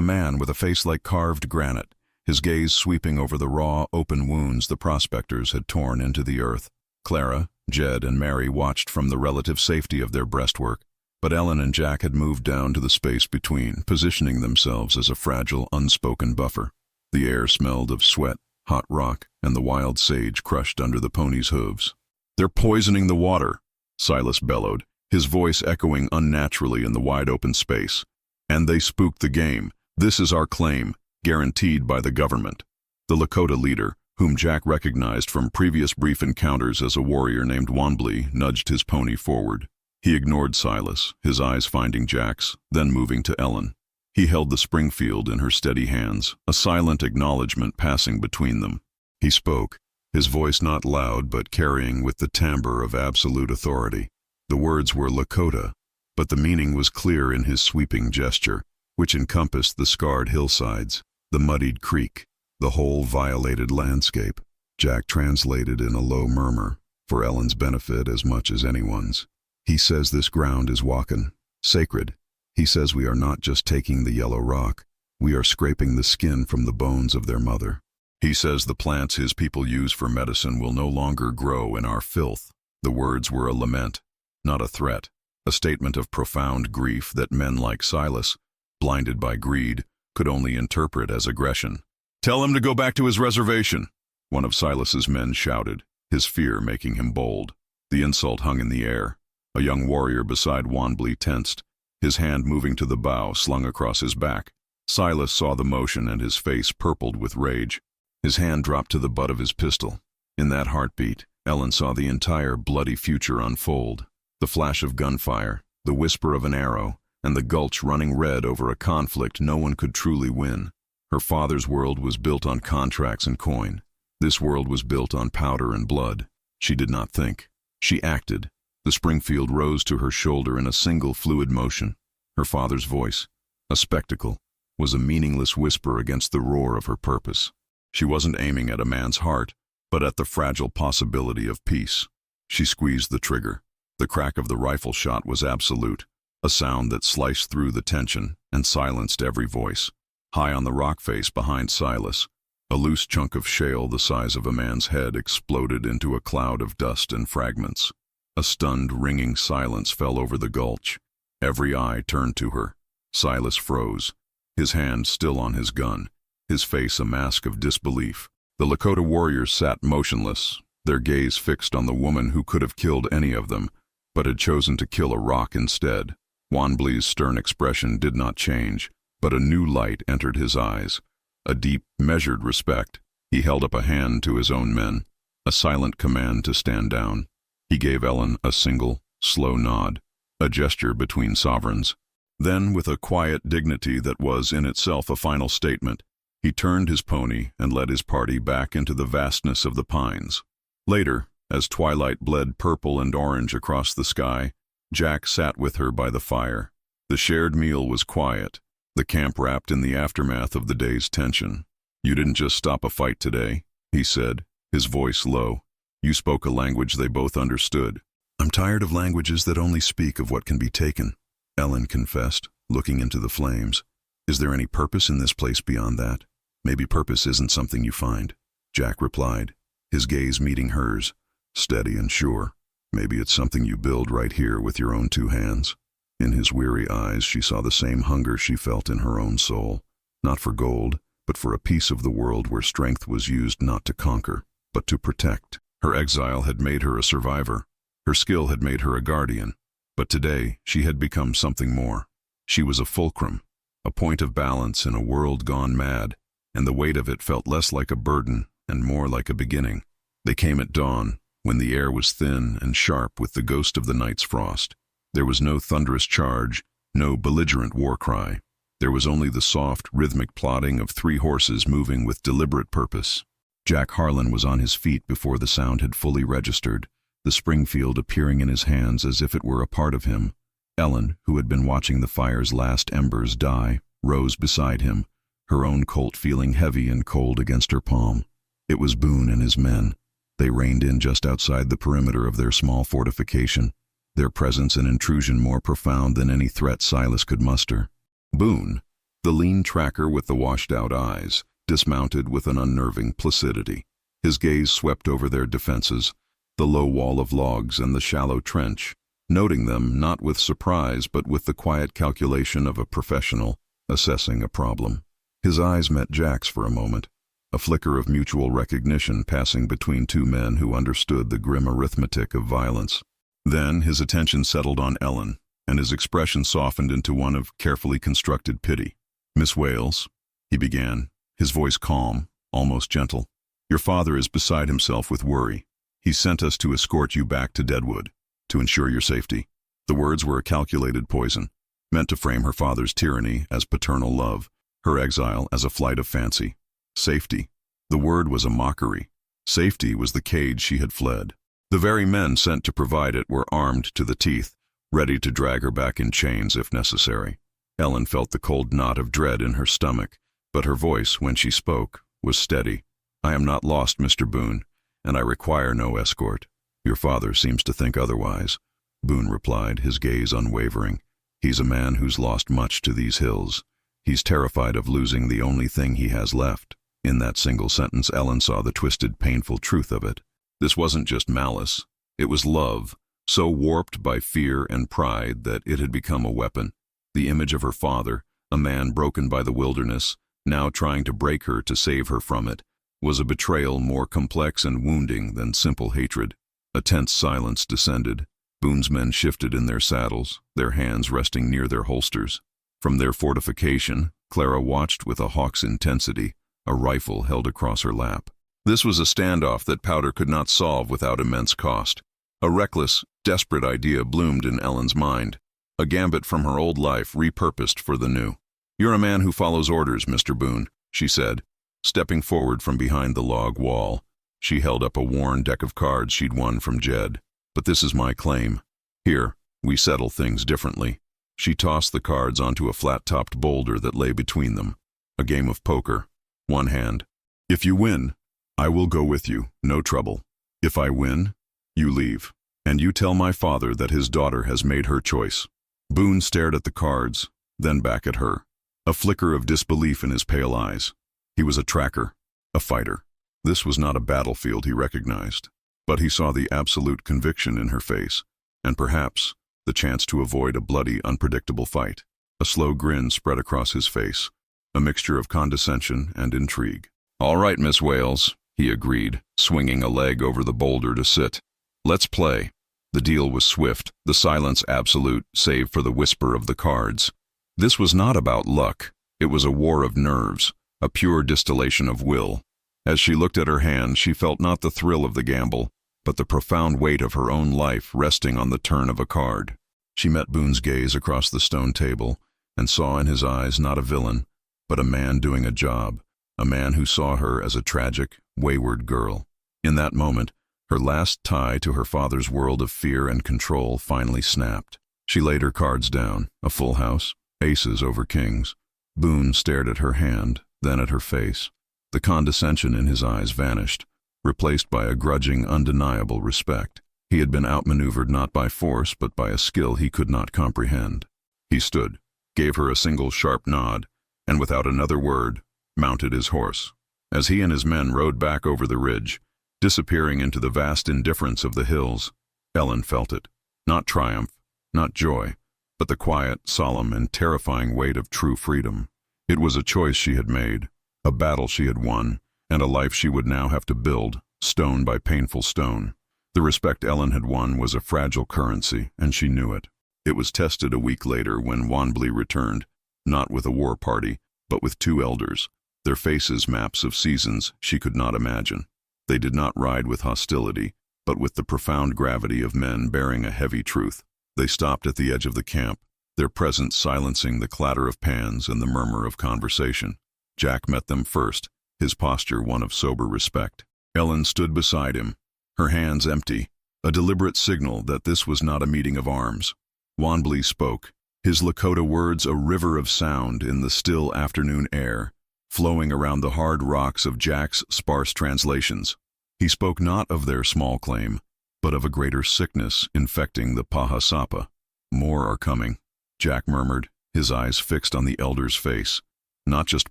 man with a face like carved granite, his gaze sweeping over the raw, open wounds the prospectors had torn into the earth. Clara, Jed, and Mary watched from the relative safety of their breastwork, but Ellen and Jack had moved down to the space between, positioning themselves as a fragile, unspoken buffer. The air smelled of sweat, hot rock, and the wild sage crushed under the ponies' hooves. "They're poisoning the water," Silas bellowed, his voice echoing unnaturally in the wide-open space. "And they spooked the game. This is our claim, guaranteed by the government." The Lakota leader, whom Jack recognized from previous brief encounters as a warrior named Wanblee, nudged his pony forward. He ignored Silas, his eyes finding Jack's, then moving to Ellen. He held the Springfield in her steady hands, a silent acknowledgement passing between them. He spoke, his voice not loud but carrying with the timbre of absolute authority. The words were Lakota, but the meaning was clear in his sweeping gesture, which encompassed the scarred hillsides, the muddied creek, the whole violated landscape. Jack translated in a low murmur, for Ellen's benefit as much as anyone's. "He says this ground is Wakan, sacred. He says we are not just taking the yellow rock, we are scraping the skin from the bones of their mother. He says the plants his people use for medicine will no longer grow in our filth." The words were a lament, not a threat, a statement of profound grief that men like Silas, blinded by greed, could only interpret as aggression. "Tell him to go back to his reservation," one of Silas's men shouted, his fear making him bold. The insult hung in the air. A young warrior beside Wanblee tensed, his hand moving to the bow slung across his back. Silas saw the motion and his face purpled with rage. His hand dropped to the butt of his pistol. In that heartbeat, Ellen saw the entire bloody future unfold. The flash of gunfire, the whisper of an arrow, and the gulch running red over a conflict no one could truly win. Her father's world was built on contracts and coin. This world was built on powder and blood. She did not think. She acted. The Springfield rose to her shoulder in a single fluid motion. Her father's voice, a spectacle, was a meaningless whisper against the roar of her purpose. She wasn't aiming at a man's heart, but at the fragile possibility of peace. She squeezed the trigger. The crack of the rifle shot was absolute, a sound that sliced through the tension and silenced every voice. High on the rock face behind Silas, a loose chunk of shale the size of a man's head exploded into a cloud of dust and fragments. A stunned, ringing silence fell over the gulch. Every eye turned to her. Silas froze, his hand still on his gun, his face a mask of disbelief. The Lakota warriors sat motionless, their gaze fixed on the woman who could have killed any of them, but had chosen to kill a rock instead. Wanblee's stern expression did not change, but a new light entered his eyes, a deep, measured respect. He held up a hand to his own men, a silent command to stand down. He gave Ellen a single, slow nod, a gesture between sovereigns. Then, with a quiet dignity that was in itself a final statement, he turned his pony and led his party back into the vastness of the pines. Later, as twilight bled purple and orange across the sky, Jack sat with her by the fire. The shared meal was quiet, the camp wrapped in the aftermath of the day's tension. "You didn't just stop a fight today," he said, his voice low. "You spoke a language they both understood." "I'm tired of languages that only speak of what can be taken," Ellen confessed, looking into the flames. "Is there any purpose in this place beyond that?" "Maybe purpose isn't something you find," Jack replied, his gaze meeting hers, steady and sure. "Maybe it's something you build right here with your own 2 hands." In his weary eyes she saw the same hunger she felt in her own soul, not for gold, but for a piece of the world where strength was used not to conquer, but to protect. Her exile had made her a survivor. Her skill had made her a guardian. But today she had become something more. She was a fulcrum, a point of balance in a world gone mad, and the weight of it felt less like a burden and more like a beginning. They came at dawn, when the air was thin and sharp with the ghost of the night's frost. There was no thunderous charge, no belligerent war cry. There was only the soft, rhythmic plodding of 3 horses moving with deliberate purpose. Jack Harlan was on his feet before the sound had fully registered, the Springfield appearing in his hands as if it were a part of him. Ellen, who had been watching the fire's last embers die, rose beside him, her own Colt feeling heavy and cold against her palm. It was Boone and his men. They reined in just outside the perimeter of their small fortification, their presence and intrusion more profound than any threat Silas could muster. Boone, the lean tracker with the washed-out eyes, dismounted with an unnerving placidity. His gaze swept over their defenses, the low wall of logs and the shallow trench, noting them not with surprise but with the quiet calculation of a professional assessing a problem. His eyes met Jack's for a moment, a flicker of mutual recognition passing between 2 men who understood the grim arithmetic of violence. Then his attention settled on Ellen, and his expression softened into one of carefully constructed pity. "Miss Wales," he began, his voice calm, almost gentle, "your father is beside himself with worry. He sent us to escort you back to Deadwood, to ensure your safety." The words were a calculated poison, meant to frame her father's tyranny as paternal love, her exile as a flight of fancy. Safety. The word was a mockery. Safety was the cage she had fled. The very men sent to provide it were armed to the teeth, ready to drag her back in chains if necessary. Ellen felt the cold knot of dread in her stomach, but her voice, when she spoke, was steady. "I am not lost, Mr. Boone, and I require no escort. Your father seems to think otherwise," Boone replied, his gaze unwavering. "He's a man who's lost much to these hills. He's terrified of losing the only thing he has left." In that single sentence, Ellen saw the twisted, painful truth of it. This wasn't just malice. It was love, so warped by fear and pride that it had become a weapon. The image of her father, a man broken by the wilderness, now trying to break her to save her from it, was a betrayal more complex and wounding than simple hatred. A tense silence descended. Boone's men shifted in their saddles, their hands resting near their holsters. From their fortification, Clara watched with a hawk's intensity, a rifle held across her lap. This was a standoff that Powder could not solve without immense cost. A reckless, desperate idea bloomed in Ellen's mind, a gambit from her old life repurposed for the new. "You're a man who follows orders, Mr. Boone," she said, stepping forward from behind the log wall. She held up a worn deck of cards she'd won from Jed. "But this is my claim. Here, we settle things differently." She tossed the cards onto a flat-topped boulder that lay between them. A game of poker. One hand. "If you win, I will go with you, no trouble. If I win, you leave. And you tell my father that his daughter has made her choice." Boone stared at the cards, then back at her, a flicker of disbelief in his pale eyes. He was a tracker, a fighter. This was not a battlefield, he recognized, but he saw the absolute conviction in her face, and perhaps the chance to avoid a bloody, unpredictable fight. A slow grin spread across his face, a mixture of condescension and intrigue. "All right, Miss Wales," he agreed, swinging a leg over the boulder to sit. "Let's play." The deal was swift, the silence absolute, save for the whisper of the cards. This was not about luck. It was a war of nerves, a pure distillation of will. As she looked at her hand, she felt not the thrill of the gamble, but the profound weight of her own life resting on the turn of a card. She met Boone's gaze across the stone table, and saw in his eyes not a villain, but a man doing a job, a man who saw her as a tragic, wayward girl. In that moment, her last tie to her father's world of fear and control finally snapped. She laid her cards down, a full house, aces over kings. Boone stared at her hand, then at her face. The condescension in his eyes vanished, replaced by a grudging, undeniable respect. He had been outmaneuvered not by force, but by a skill he could not comprehend. He stood, gave her a single sharp nod, and without another word, mounted his horse. As he and his men rode back over the ridge, disappearing into the vast indifference of the hills, Ellen felt it. Not triumph, not joy, but the quiet, solemn, and terrifying weight of true freedom. It was a choice she had made, a battle she had won, and a life she would now have to build, stone by painful stone. The respect Ellen had won was a fragile currency, and she knew it. It was tested a week later when Wanblee returned, not with a war party, but with two elders, their faces maps of seasons she could not imagine. They did not ride with hostility, but with the profound gravity of men bearing a heavy truth. They stopped at the edge of the camp, their presence silencing the clatter of pans and the murmur of conversation. Jack met them first, his posture one of sober respect. Ellen stood beside him, her hands empty, a deliberate signal that this was not a meeting of arms. Wanblee spoke, his Lakota words a river of sound in the still afternoon air, flowing around the hard rocks of Jack's sparse translations. He spoke not of their small claim, but of a greater sickness infecting the Pahasapa. More are coming, Jack murmured, his eyes fixed on the elder's face. Not just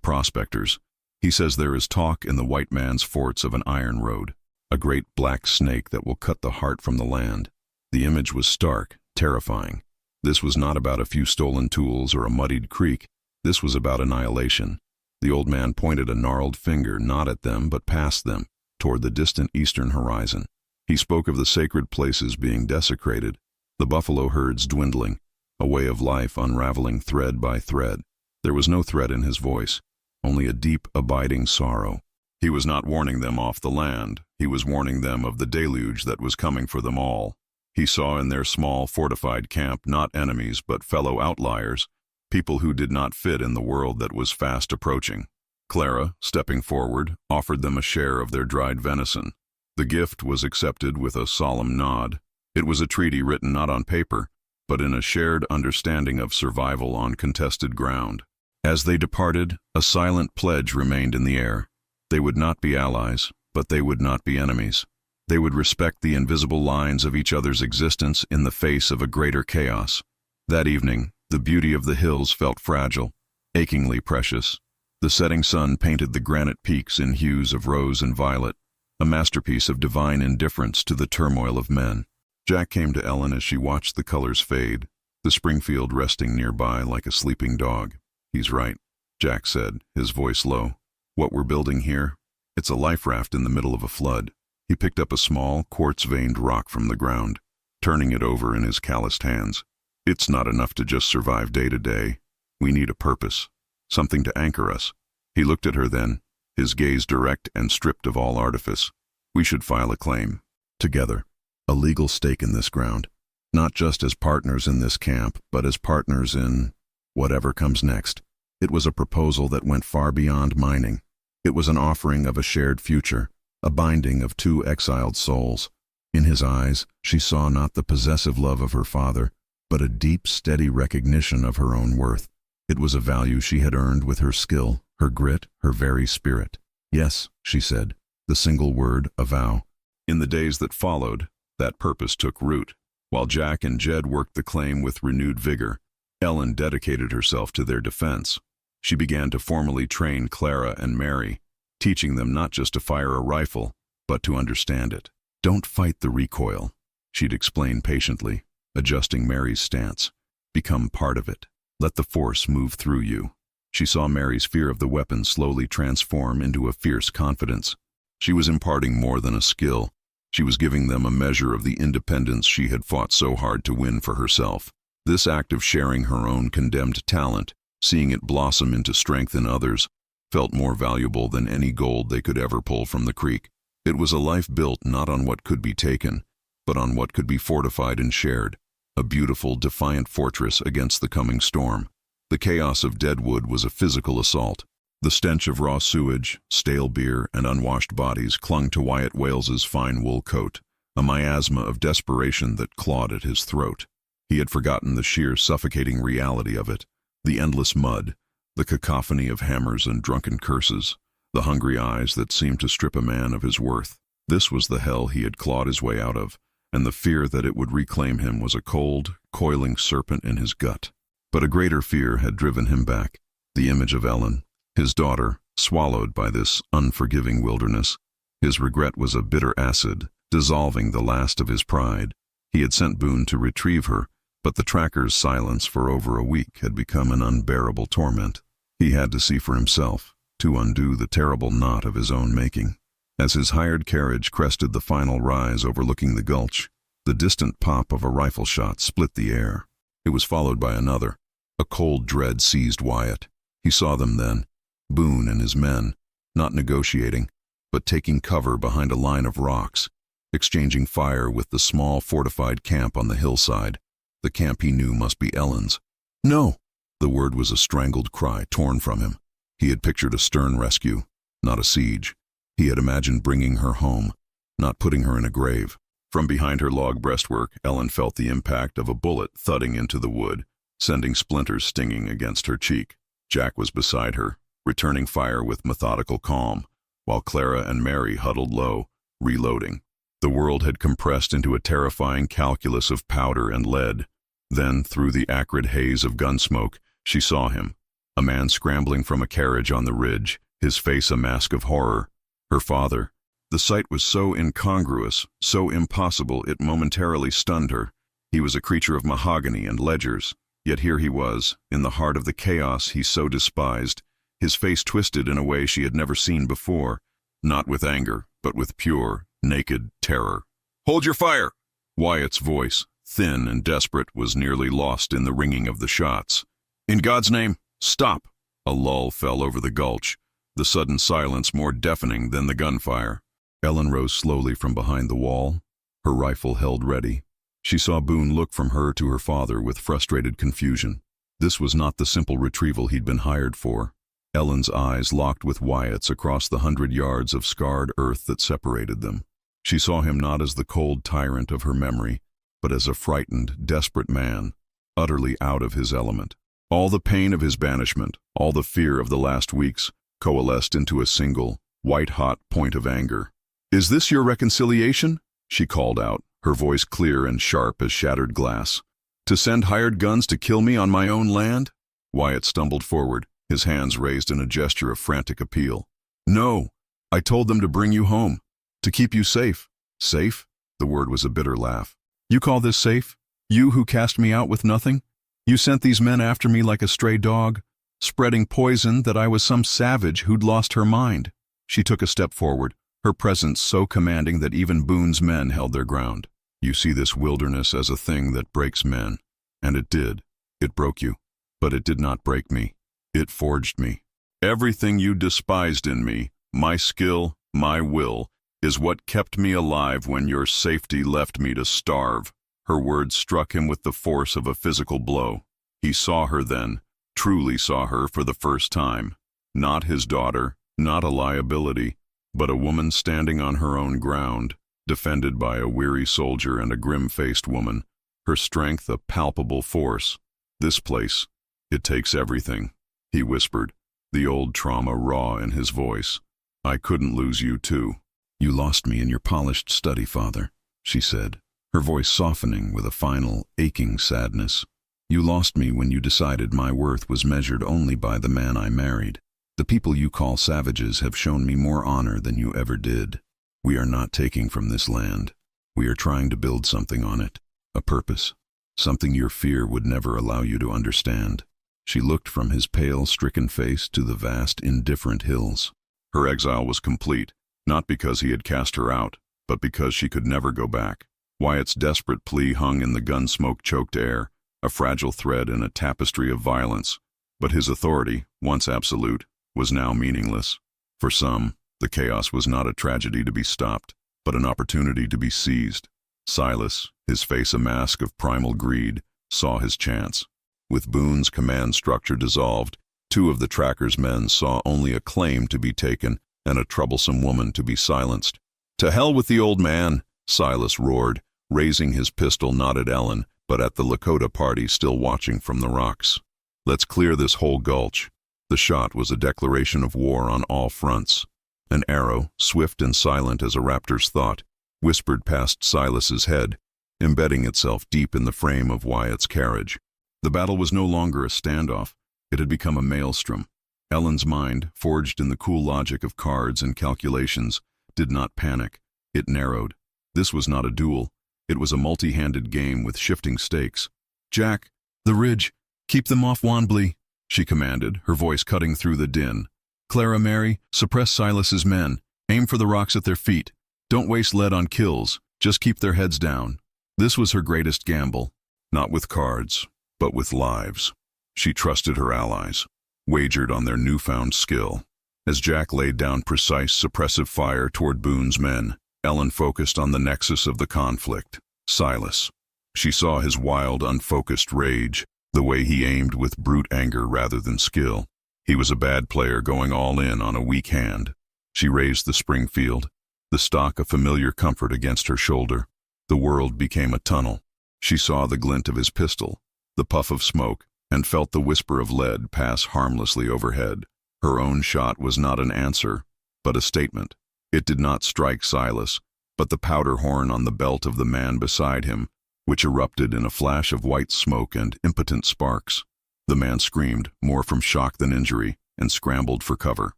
prospectors. He says there is talk in the white man's forts of an iron road, a great black snake that will cut the heart from the land. The image was stark, terrifying. This was not about a few stolen tools or a muddied creek. This was about annihilation. The old man pointed a gnarled finger not at them but past them, toward the distant eastern horizon. He spoke of the sacred places being desecrated, the buffalo herds dwindling, a way of life unraveling thread by thread. There was no threat in his voice, only a deep, abiding sorrow. He was not warning them off the land. He was warning them of the deluge that was coming for them all. He saw in their small, fortified camp not enemies but fellow outliers, people who did not fit in the world that was fast approaching. Clara, stepping forward, offered them a share of their dried venison. The gift was accepted with a solemn nod. It was a treaty written not on paper, but in a shared understanding of survival on contested ground. As they departed, a silent pledge remained in the air. They would not be allies, but they would not be enemies. They would respect the invisible lines of each other's existence in the face of a greater chaos. That evening, the beauty of the hills felt fragile, achingly precious. The setting sun painted the granite peaks in hues of rose and violet, a masterpiece of divine indifference to the turmoil of men. Jack came to Ellen as she watched the colors fade, the Springfield resting nearby like a sleeping dog. "He's right," Jack said, his voice low. "What we're building here, it's a life raft in the middle of a flood." He picked up a small, quartz-veined rock from the ground, turning it over in his calloused hands. "It's not enough to just survive day to day. We need a purpose, something to anchor us." He looked at her then, his gaze direct and stripped of all artifice. "We should file a claim, together, a legal stake in this ground, not just as partners in this camp, but as partners in whatever comes next." It was a proposal that went far beyond mining. It was an offering of a shared future, a binding of two exiled souls. In his eyes, she saw not the possessive love of her father, but a deep, steady recognition of her own worth. It was a value she had earned with her skill, her grit, her very spirit. "Yes," she said, the single word, a vow. In the days that followed, that purpose took root. While Jack and Jed worked the claim with renewed vigor, Ellen dedicated herself to their defense. She began to formally train Clara and Mary, teaching them not just to fire a rifle, but to understand it. "Don't fight the recoil," she'd explain patiently, adjusting Mary's stance. "Become part of it. Let the force move through you." She saw Mary's fear of the weapon slowly transform into a fierce confidence. She was imparting more than a skill. She was giving them a measure of the independence she had fought so hard to win for herself. This act of sharing her own condemned talent, seeing it blossom into strength in others, felt more valuable than any gold they could ever pull from the creek. It was a life built not on what could be taken, but on what could be fortified and shared, a beautiful, defiant fortress against the coming storm. The chaos of deadwood was a physical assault. The stench of raw sewage, stale beer, and unwashed bodies clung to Wyatt Wales's fine wool coat, a miasma of desperation that clawed at his throat. He had forgotten the sheer suffocating reality of it, the endless mud, the cacophony of hammers and drunken curses, the hungry eyes that seemed to strip a man of his worth. This was the hell he had clawed his way out of, and the fear that it would reclaim him was a cold, coiling serpent in his gut. But a greater fear had driven him back, the image of Ellen, his daughter, swallowed by this unforgiving wilderness. His regret was a bitter acid, dissolving the last of his pride. He had sent Boone to retrieve her, But the tracker's silence for over a week had become an unbearable torment. He had to see for himself, to undo the terrible knot of his own making. As his hired carriage crested the final rise overlooking the gulch, the distant pop of a rifle shot split the air. It was followed by another. A cold dread seized Wyatt. He saw them then, Boone and his men, not negotiating, but taking cover behind a line of rocks, exchanging fire with the small fortified camp on the hillside. The camp he knew must be Ellen's. No! The word was a strangled cry torn from him. He had pictured a stern rescue, not a siege. He had imagined bringing her home, not putting her in a grave. From behind her log breastwork, Ellen felt the impact of a bullet thudding into the wood, sending splinters stinging against her cheek. Jack was beside her, returning fire with methodical calm, while Clara and Mary huddled low, reloading. The world had compressed into a terrifying calculus of powder and lead. Then, through the acrid haze of gun smoke, she saw him, a man scrambling from a carriage on the ridge, his face a mask of horror. Her father. The sight was so incongruous, so impossible it momentarily stunned her. He was a creature of mahogany and ledgers, yet here he was, in the heart of the chaos he so despised, his face twisted in a way she had never seen before, not with anger, but with pure, naked terror. "Hold your fire!" Wyatt's voice, thin and desperate, was nearly lost in the ringing of the shots. "In God's name, stop!" A lull fell over the gulch, the sudden silence more deafening than the gunfire. Ellen rose slowly from behind the wall, her rifle held ready. She saw Boone look from her to her father with frustrated confusion. This was not the simple retrieval he'd been hired for. Ellen's eyes locked with Wyatt's across the 100 yards of scarred earth that separated them. She saw him not as the cold tyrant of her memory, but as a frightened, desperate man, utterly out of his element. All the pain of his banishment, all the fear of the last weeks, coalesced into a single, white-hot point of anger. "Is this your reconciliation?" she called out, her voice clear and sharp as shattered glass. "To send hired guns to kill me on my own land?" Wyatt stumbled forward, his hands raised in a gesture of frantic appeal. "No, I told them to bring you home, to keep you safe." "Safe?" The word was a bitter laugh. "You call this safe? You who cast me out with nothing? You sent these men after me like a stray dog, spreading poison that I was some savage who'd lost her mind." She took a step forward, her presence so commanding that even Boone's men held their ground. "You see this wilderness as a thing that breaks men. And it did. It broke you. But it did not break me. It forged me. Everything you despised in me, my skill, my will, is what kept me alive when your safety left me to starve." Her words struck him with the force of a physical blow. He saw her then, truly saw her for the first time. Not his daughter, not a liability, but a woman standing on her own ground, defended by a weary soldier and a grim-faced woman, her strength a palpable force. "This place, it takes everything," he whispered, the old trauma raw in his voice. "I couldn't lose you too." "You lost me in your polished study, Father," she said, her voice softening with a final, aching sadness. "You lost me when you decided my worth was measured only by the man I married. The people you call savages have shown me more honor than you ever did. We are not taking from this land. We are trying to build something on it, a purpose, something your fear would never allow you to understand." She looked from his pale, stricken face to the vast, indifferent hills. Her exile was complete, not because he had cast her out, but because she could never go back. Wyatt's desperate plea hung in the gun-smoke-choked air, a fragile thread in a tapestry of violence. But his authority, once absolute, was now meaningless. For some, the chaos was not a tragedy to be stopped, but an opportunity to be seized. Silas, his face a mask of primal greed, saw his chance. With Boone's command structure dissolved, two of the tracker's men saw only a claim to be taken and a troublesome woman to be silenced. "To hell with the old man," Silas roared, raising his pistol not at Ellen, but at the Lakota party still watching from the rocks. "Let's clear this whole gulch." The shot was a declaration of war on all fronts. An arrow, swift and silent as a raptor's thought, whispered past Silas's head, embedding itself deep in the frame of Wyatt's carriage. The battle was no longer a standoff. It had become a maelstrom. Ellen's mind, forged in the cool logic of cards and calculations, did not panic. It narrowed. This was not a duel. It was a multi-handed game with shifting stakes. "Jack, the ridge! Keep them off Wanbley!" she commanded, her voice cutting through the din. "Clara Mary, suppress Silas's men. Aim for the rocks at their feet. Don't waste lead on kills. Just keep their heads down." This was her greatest gamble. Not with cards, but with lives. She trusted her allies, wagered on their newfound skill. As Jack laid down precise, suppressive fire toward Boone's men, Ellen focused on the nexus of the conflict, Silas. She saw his wild, unfocused rage, the way he aimed with brute anger rather than skill. He was a bad player going all in on a weak hand. She raised the Springfield, the stock of familiar comfort against her shoulder. The world became a tunnel. She saw the glint of his pistol, the puff of smoke, and felt the whisper of lead pass harmlessly overhead. Her own shot was not an answer, but a statement. It did not strike Silas, but the powder horn on the belt of the man beside him, which erupted in a flash of white smoke and impotent sparks. The man screamed, more from shock than injury, and scrambled for cover.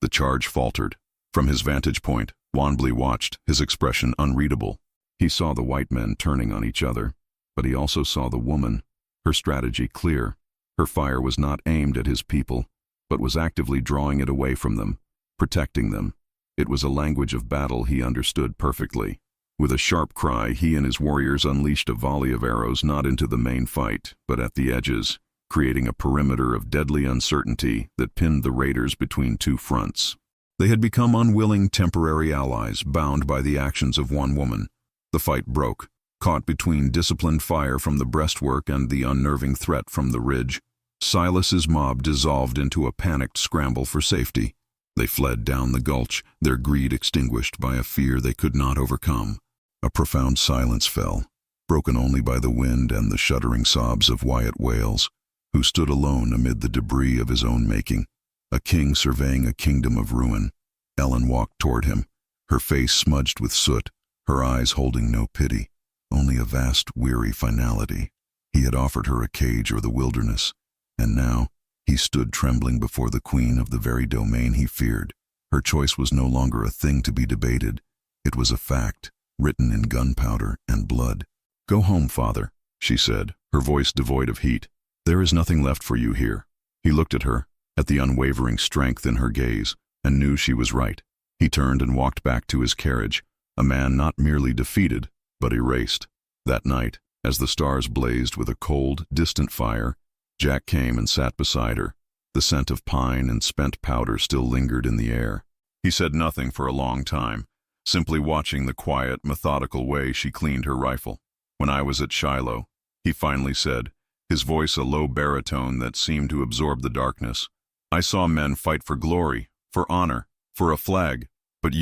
The charge faltered. From his vantage point, Wanbley watched, his expression unreadable. He saw the white men turning on each other, but he also saw the woman, her strategy clear. Her fire was not aimed at his people, but was actively drawing it away from them, protecting them. It was a language of battle he understood perfectly. With a sharp cry, he and his warriors unleashed a volley of arrows not into the main fight, but at the edges, creating a perimeter of deadly uncertainty that pinned the raiders between two fronts. They had become unwilling temporary allies, bound by the actions of one woman. The fight broke, caught between disciplined fire from the breastwork and the unnerving threat from the ridge. Silas's mob dissolved into a panicked scramble for safety. They fled down the gulch, their greed extinguished by a fear they could not overcome. A profound silence fell, broken only by the wind and the shuddering sobs of Wyatt Wales, who stood alone amid the debris of his own making, a king surveying a kingdom of ruin. Ellen walked toward him, her face smudged with soot, her eyes holding no pity, only a vast, weary finality. He had offered her a cage or the wilderness, and now he stood trembling before the queen of the very domain he feared. Her choice was no longer a thing to be debated. It was a fact, written in gunpowder and blood. "Go home, father," she said, her voice devoid of heat. "There is nothing left for you here." He looked at her, at the unwavering strength in her gaze, and knew she was right. He turned and walked back to his carriage, a man not merely defeated, but erased. That night, as the stars blazed with a cold, distant fire, Jack came and sat beside her. The scent of pine and spent powder still lingered in the air. He said nothing for a long time, simply watching the quiet, methodical way she cleaned her rifle. "When I was at Shiloh," he finally said, his voice a low baritone that seemed to absorb the darkness, "I saw men fight for glory, for honor, for a flag. But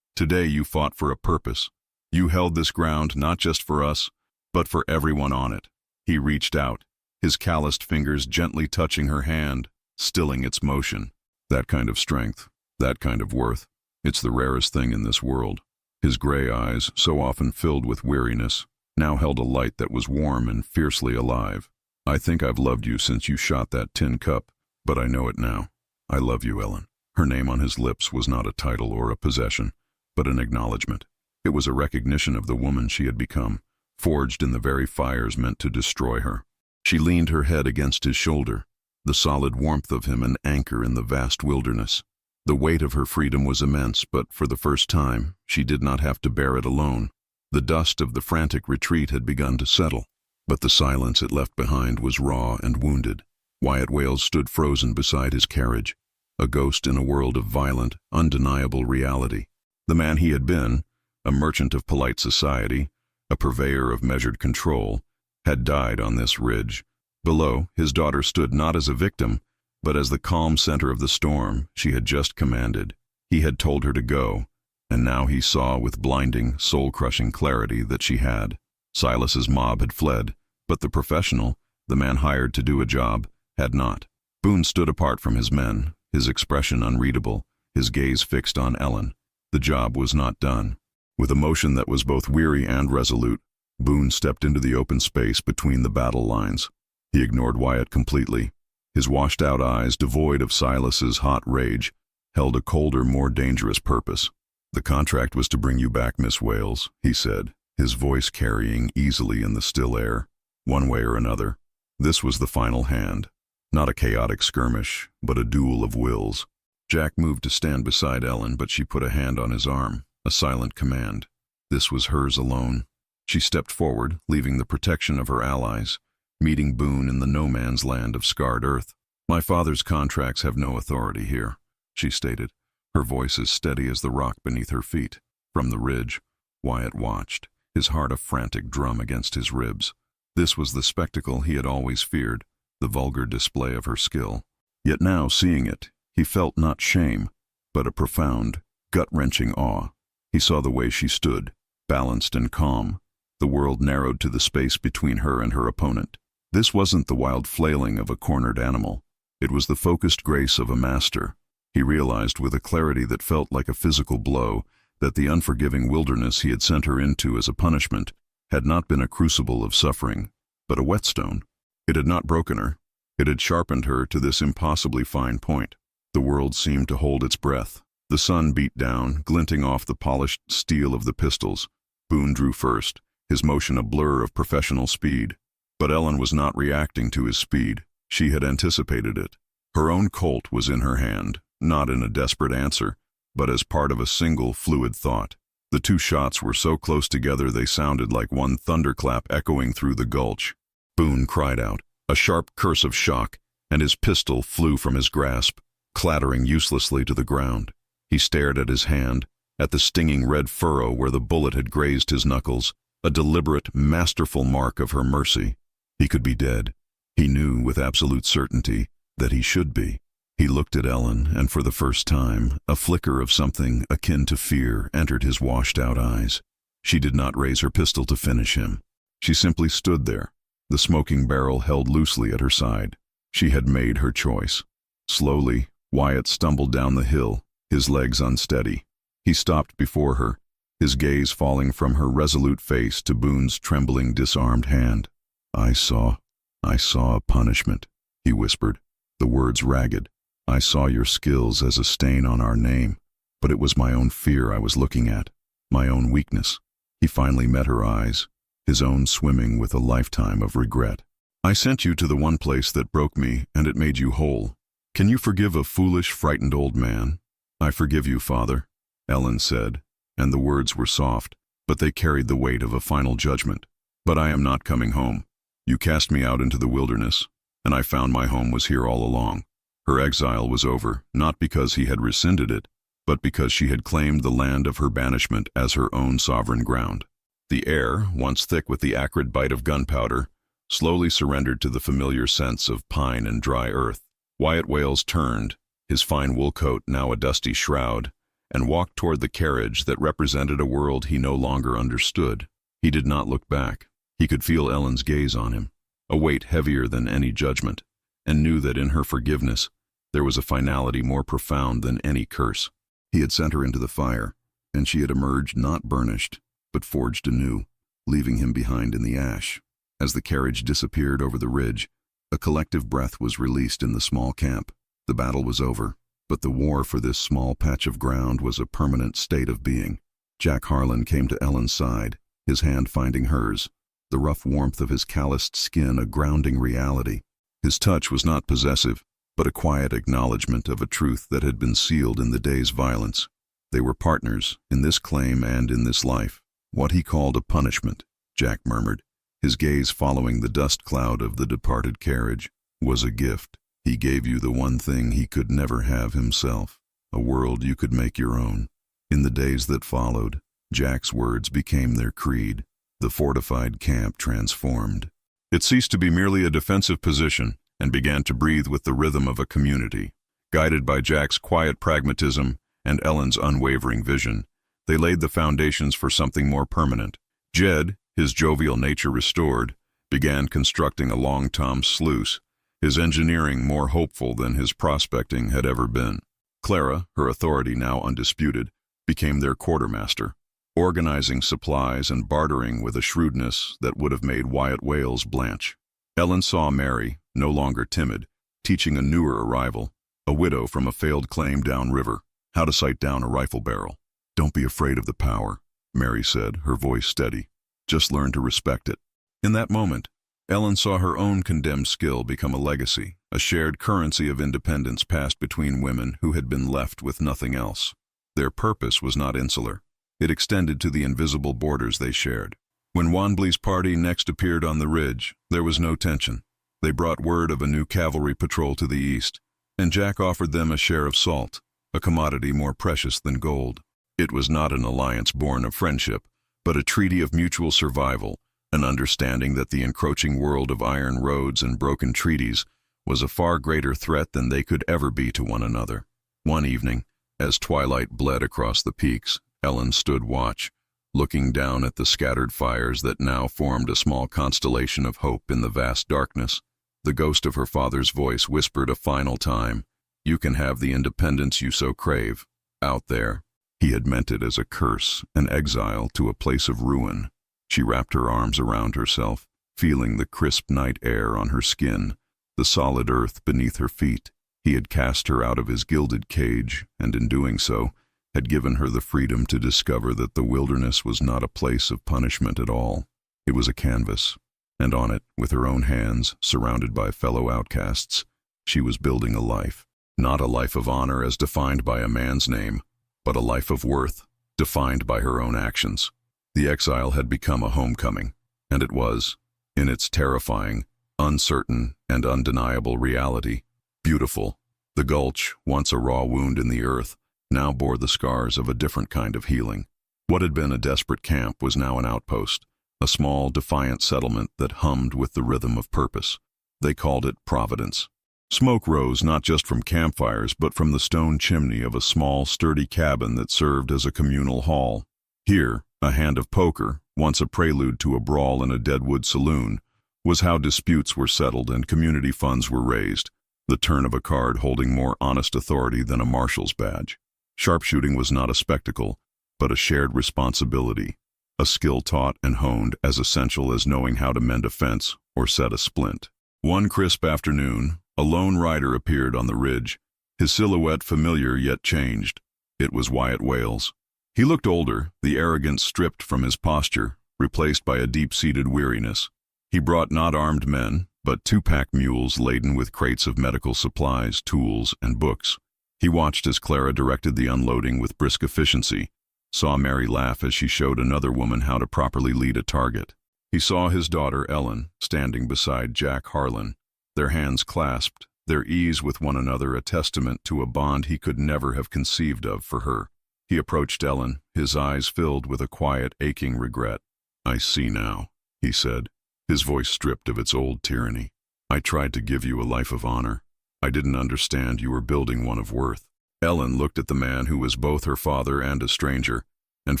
today you fought for a purpose. You held this ground not just for us, but for everyone on it." He reached out, his calloused fingers gently touching her hand, stilling its motion. That kind of strength, that kind of worth, it's the rarest thing in this world. His gray eyes, so often filled with weariness, now held a light that was warm and fiercely alive. "I think I've loved you since you shot that tin cup, but I know it now. I love you, Ellen." Her name on his lips was not a title or a possession, but an acknowledgement. It was a recognition of the woman she had become, forged in the very fires meant to destroy her. She leaned her head against his shoulder, the solid warmth of him an anchor in the vast wilderness. The weight of her freedom was immense, but for the first time, she did not have to bear it alone. The dust of the frantic retreat had begun to settle, but the silence it left behind was raw and wounded. Wyatt Wales stood frozen beside his carriage, a ghost in a world of violent, undeniable reality. The man he had been, a merchant of polite society, a purveyor of measured control, had died on this ridge. Below, his daughter stood not as a victim, but as the calm center of the storm she had just commanded. He had told her to go, and now he saw with blinding, soul-crushing clarity that she had. Silas's mob had fled, but the professional, the man hired to do a job, had not. Boone stood apart from his men, his expression unreadable, his gaze fixed on Ellen. The job was not done. With a motion that was both weary and resolute, Boone stepped into the open space between the battle lines. He ignored Wyatt completely. His washed-out eyes, devoid of Silas's hot rage, held a colder, more dangerous purpose. "The contract was to bring you back, Miss Wales," he said, his voice carrying easily in the still air. one way or another. This was the final hand. Not a chaotic skirmish, but a duel of wills. Jack moved to stand beside Ellen, but she put a hand on his arm, a silent command. This was hers alone. She stepped forward, leaving the protection of her allies, meeting Boone in the no-man's land of scarred earth. "My father's contracts have no authority here," she stated, her voice as steady as the rock beneath her feet. From the ridge, Wyatt watched, his heart a frantic drum against his ribs. This was the spectacle he had always feared, the vulgar display of her skill. Yet now, seeing it, he felt not shame, but a profound, gut-wrenching awe. He saw the way she stood, balanced and calm. The world narrowed to the space between her and her opponent. This wasn't the wild flailing of a cornered animal. It was the focused grace of a master. He realized with a clarity that felt like a physical blow that the unforgiving wilderness he had sent her into as a punishment had not been a crucible of suffering, but a whetstone. It had not broken her. It had sharpened her to this impossibly fine point. The world seemed to hold its breath. The sun beat down, glinting off the polished steel of the pistols. Boone drew first, his motion a blur of professional speed. But Ellen was not reacting to his speed. She had anticipated it. Her own Colt was in her hand, not in a desperate answer, but as part of a single fluid thought. The two shots were so close together they sounded like one thunderclap echoing through the gulch. Boone cried out, a sharp curse of shock, and his pistol flew from his grasp, clattering uselessly to the ground. He stared at his hand, at the stinging red furrow where the bullet had grazed his knuckles, a deliberate, masterful mark of her mercy. He could be dead. He knew with absolute certainty that he should be. He looked at Ellen, and for the first time, a flicker of something akin to fear entered his washed-out eyes. She did not raise her pistol to finish him. She simply stood there, the smoking barrel held loosely at her side. She had made her choice. Slowly, Wyatt stumbled down the hill, his legs unsteady. He stopped before her, his gaze falling from her resolute face to Boone's trembling, disarmed hand. I saw a punishment," he whispered, the words ragged. "I saw your skills as a stain on our name, but it was my own fear I was looking at, my own weakness." He finally met her eyes, his own swimming with a lifetime of regret. "I sent you to the one place that broke me, and it made you whole. Can you forgive a foolish, frightened old man?" "I forgive you, Father," Ellen said, and the words were soft, but they carried the weight of a final judgment. "But I am not coming home. You cast me out into the wilderness, and I found my home was here all along." Her exile was over, not because he had rescinded it, but because she had claimed the land of her banishment as her own sovereign ground. The air, once thick with the acrid bite of gunpowder, slowly surrendered to the familiar scents of pine and dry earth. Wyatt Wales turned, his fine wool coat now a dusty shroud, and walked toward the carriage that represented a world he no longer understood. He did not look back. He could feel Ellen's gaze on him, a weight heavier than any judgment, and knew that in her forgiveness there was a finality more profound than any curse. He had sent her into the fire, and she had emerged not burnished, but forged anew, leaving him behind in the ash. As the carriage disappeared over the ridge, a collective breath was released in the small camp. The battle was over, but the war for this small patch of ground was a permanent state of being. Jack Harlan came to Ellen's side, his hand finding hers, the rough warmth of his calloused skin a grounding reality. His touch was not possessive, but a quiet acknowledgement of a truth that had been sealed in the day's violence. They were partners, in this claim and in this life. "What he called a punishment," Jack murmured, his gaze following the dust cloud of the departed carriage, "was a gift. He gave you the one thing he could never have himself, a world you could make your own." In the days that followed, Jack's words became their creed. The fortified camp transformed. It ceased to be merely a defensive position and began to breathe with the rhythm of a community. Guided by Jack's quiet pragmatism and Ellen's unwavering vision, they laid the foundations for something more permanent. Jed, his jovial nature restored, began constructing a long-tom sluice, his engineering more hopeful than his prospecting had ever been. Clara, her authority now undisputed, became their quartermaster, organizing supplies and bartering with a shrewdness that would have made Wyatt Wales blanch. Ellen saw Mary, no longer timid, teaching a newer arrival, a widow from a failed claim downriver, how to sight down a rifle barrel. "Don't be afraid of the power," Mary said, her voice steady. "Just learn to respect it." In that moment, Ellen saw her own condemned skill become a legacy, a shared currency of independence passed between women who had been left with nothing else. Their purpose was not insular. It extended to the invisible borders they shared. When Wanbley's party next appeared on the ridge, there was no tension. They brought word of a new cavalry patrol to the east, and Jack offered them a share of salt, a commodity more precious than gold. It was not an alliance born of friendship, but a treaty of mutual survival, an understanding that the encroaching world of iron roads and broken treaties was a far greater threat than they could ever be to one another. One evening, as twilight bled across the peaks, Ellen stood watch, looking down at the scattered fires that now formed a small constellation of hope in the vast darkness. The ghost of her father's voice whispered a final time, "You can have the independence you so crave, out there." He had meant it as a curse, an exile to a place of ruin. She wrapped her arms around herself, feeling the crisp night air on her skin, the solid earth beneath her feet. He had cast her out of his gilded cage, and in doing so, had given her the freedom to discover that the wilderness was not a place of punishment at all. It was a canvas, and on it, with her own hands, surrounded by fellow outcasts, she was building a life. Not a life of honor as defined by a man's name, but a life of worth, defined by her own actions. The exile had become a homecoming, and it was, in its terrifying, uncertain, and undeniable reality, beautiful. The gulch, once a raw wound in the earth, now bore the scars of a different kind of healing. What had been a desperate camp was now an outpost, a small, defiant settlement that hummed with the rhythm of purpose. They called it Providence. Smoke rose not just from campfires, but from the stone chimney of a small, sturdy cabin that served as a communal hall. Here, a hand of poker, once a prelude to a brawl in a deadwood saloon, was how disputes were settled and community funds were raised, the turn of a card holding more honest authority than a marshal's badge. Sharpshooting was not a spectacle, but a shared responsibility, a skill taught and honed as essential as knowing how to mend a fence or set a splint. One crisp afternoon, a lone rider appeared on the ridge, his silhouette familiar yet changed. It was Wyatt Wales. He looked older, the arrogance stripped from his posture, replaced by a deep-seated weariness. He brought not armed men, but 2 pack mules laden with crates of medical supplies, tools, and books. He watched as Clara directed the unloading with brisk efficiency, saw Mary laugh as she showed another woman how to properly lead a target. He saw his daughter, Ellen, standing beside Jack Harlan, their hands clasped, their ease with one another a testament to a bond he could never have conceived of for her. He approached Ellen, his eyes filled with a quiet, aching regret. "I see now," he said, his voice stripped of its old tyranny. "I tried to give you a life of honor. I didn't understand you were building one of worth." Ellen looked at the man who was both her father and a stranger, and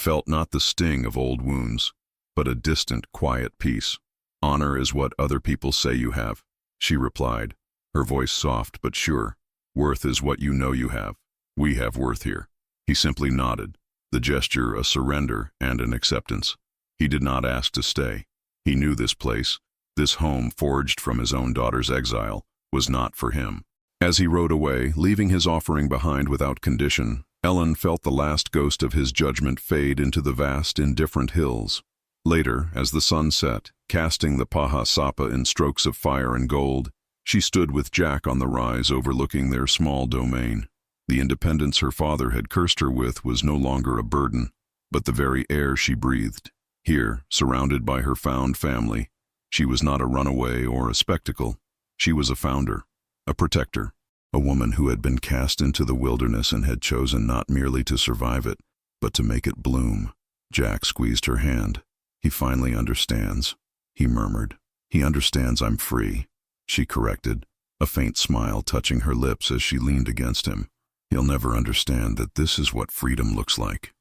felt not the sting of old wounds, but a distant, quiet peace. "Honor is what other people say you have," she replied, her voice soft but sure. "Worth is what you know you have. We have worth here." He simply nodded, the gesture a surrender and an acceptance. He did not ask to stay. He knew this place, this home forged from his own daughter's exile, was not for him. As he rode away, leaving his offering behind without condition, Ellen felt the last ghost of his judgment fade into the vast, indifferent hills. Later, as the sun set, casting the Paha Sapa in strokes of fire and gold, she stood with Jack on the rise overlooking their small domain. The independence her father had cursed her with was no longer a burden, but the very air she breathed. Here, surrounded by her found family, she was not a runaway or a spectacle. She was a founder, a protector, a woman who had been cast into the wilderness and had chosen not merely to survive it, but to make it bloom. Jack squeezed her hand. "He finally understands," he murmured. "He understands I'm free," she corrected, a faint smile touching her lips as she leaned against him. "He'll never understand that this is what freedom looks like."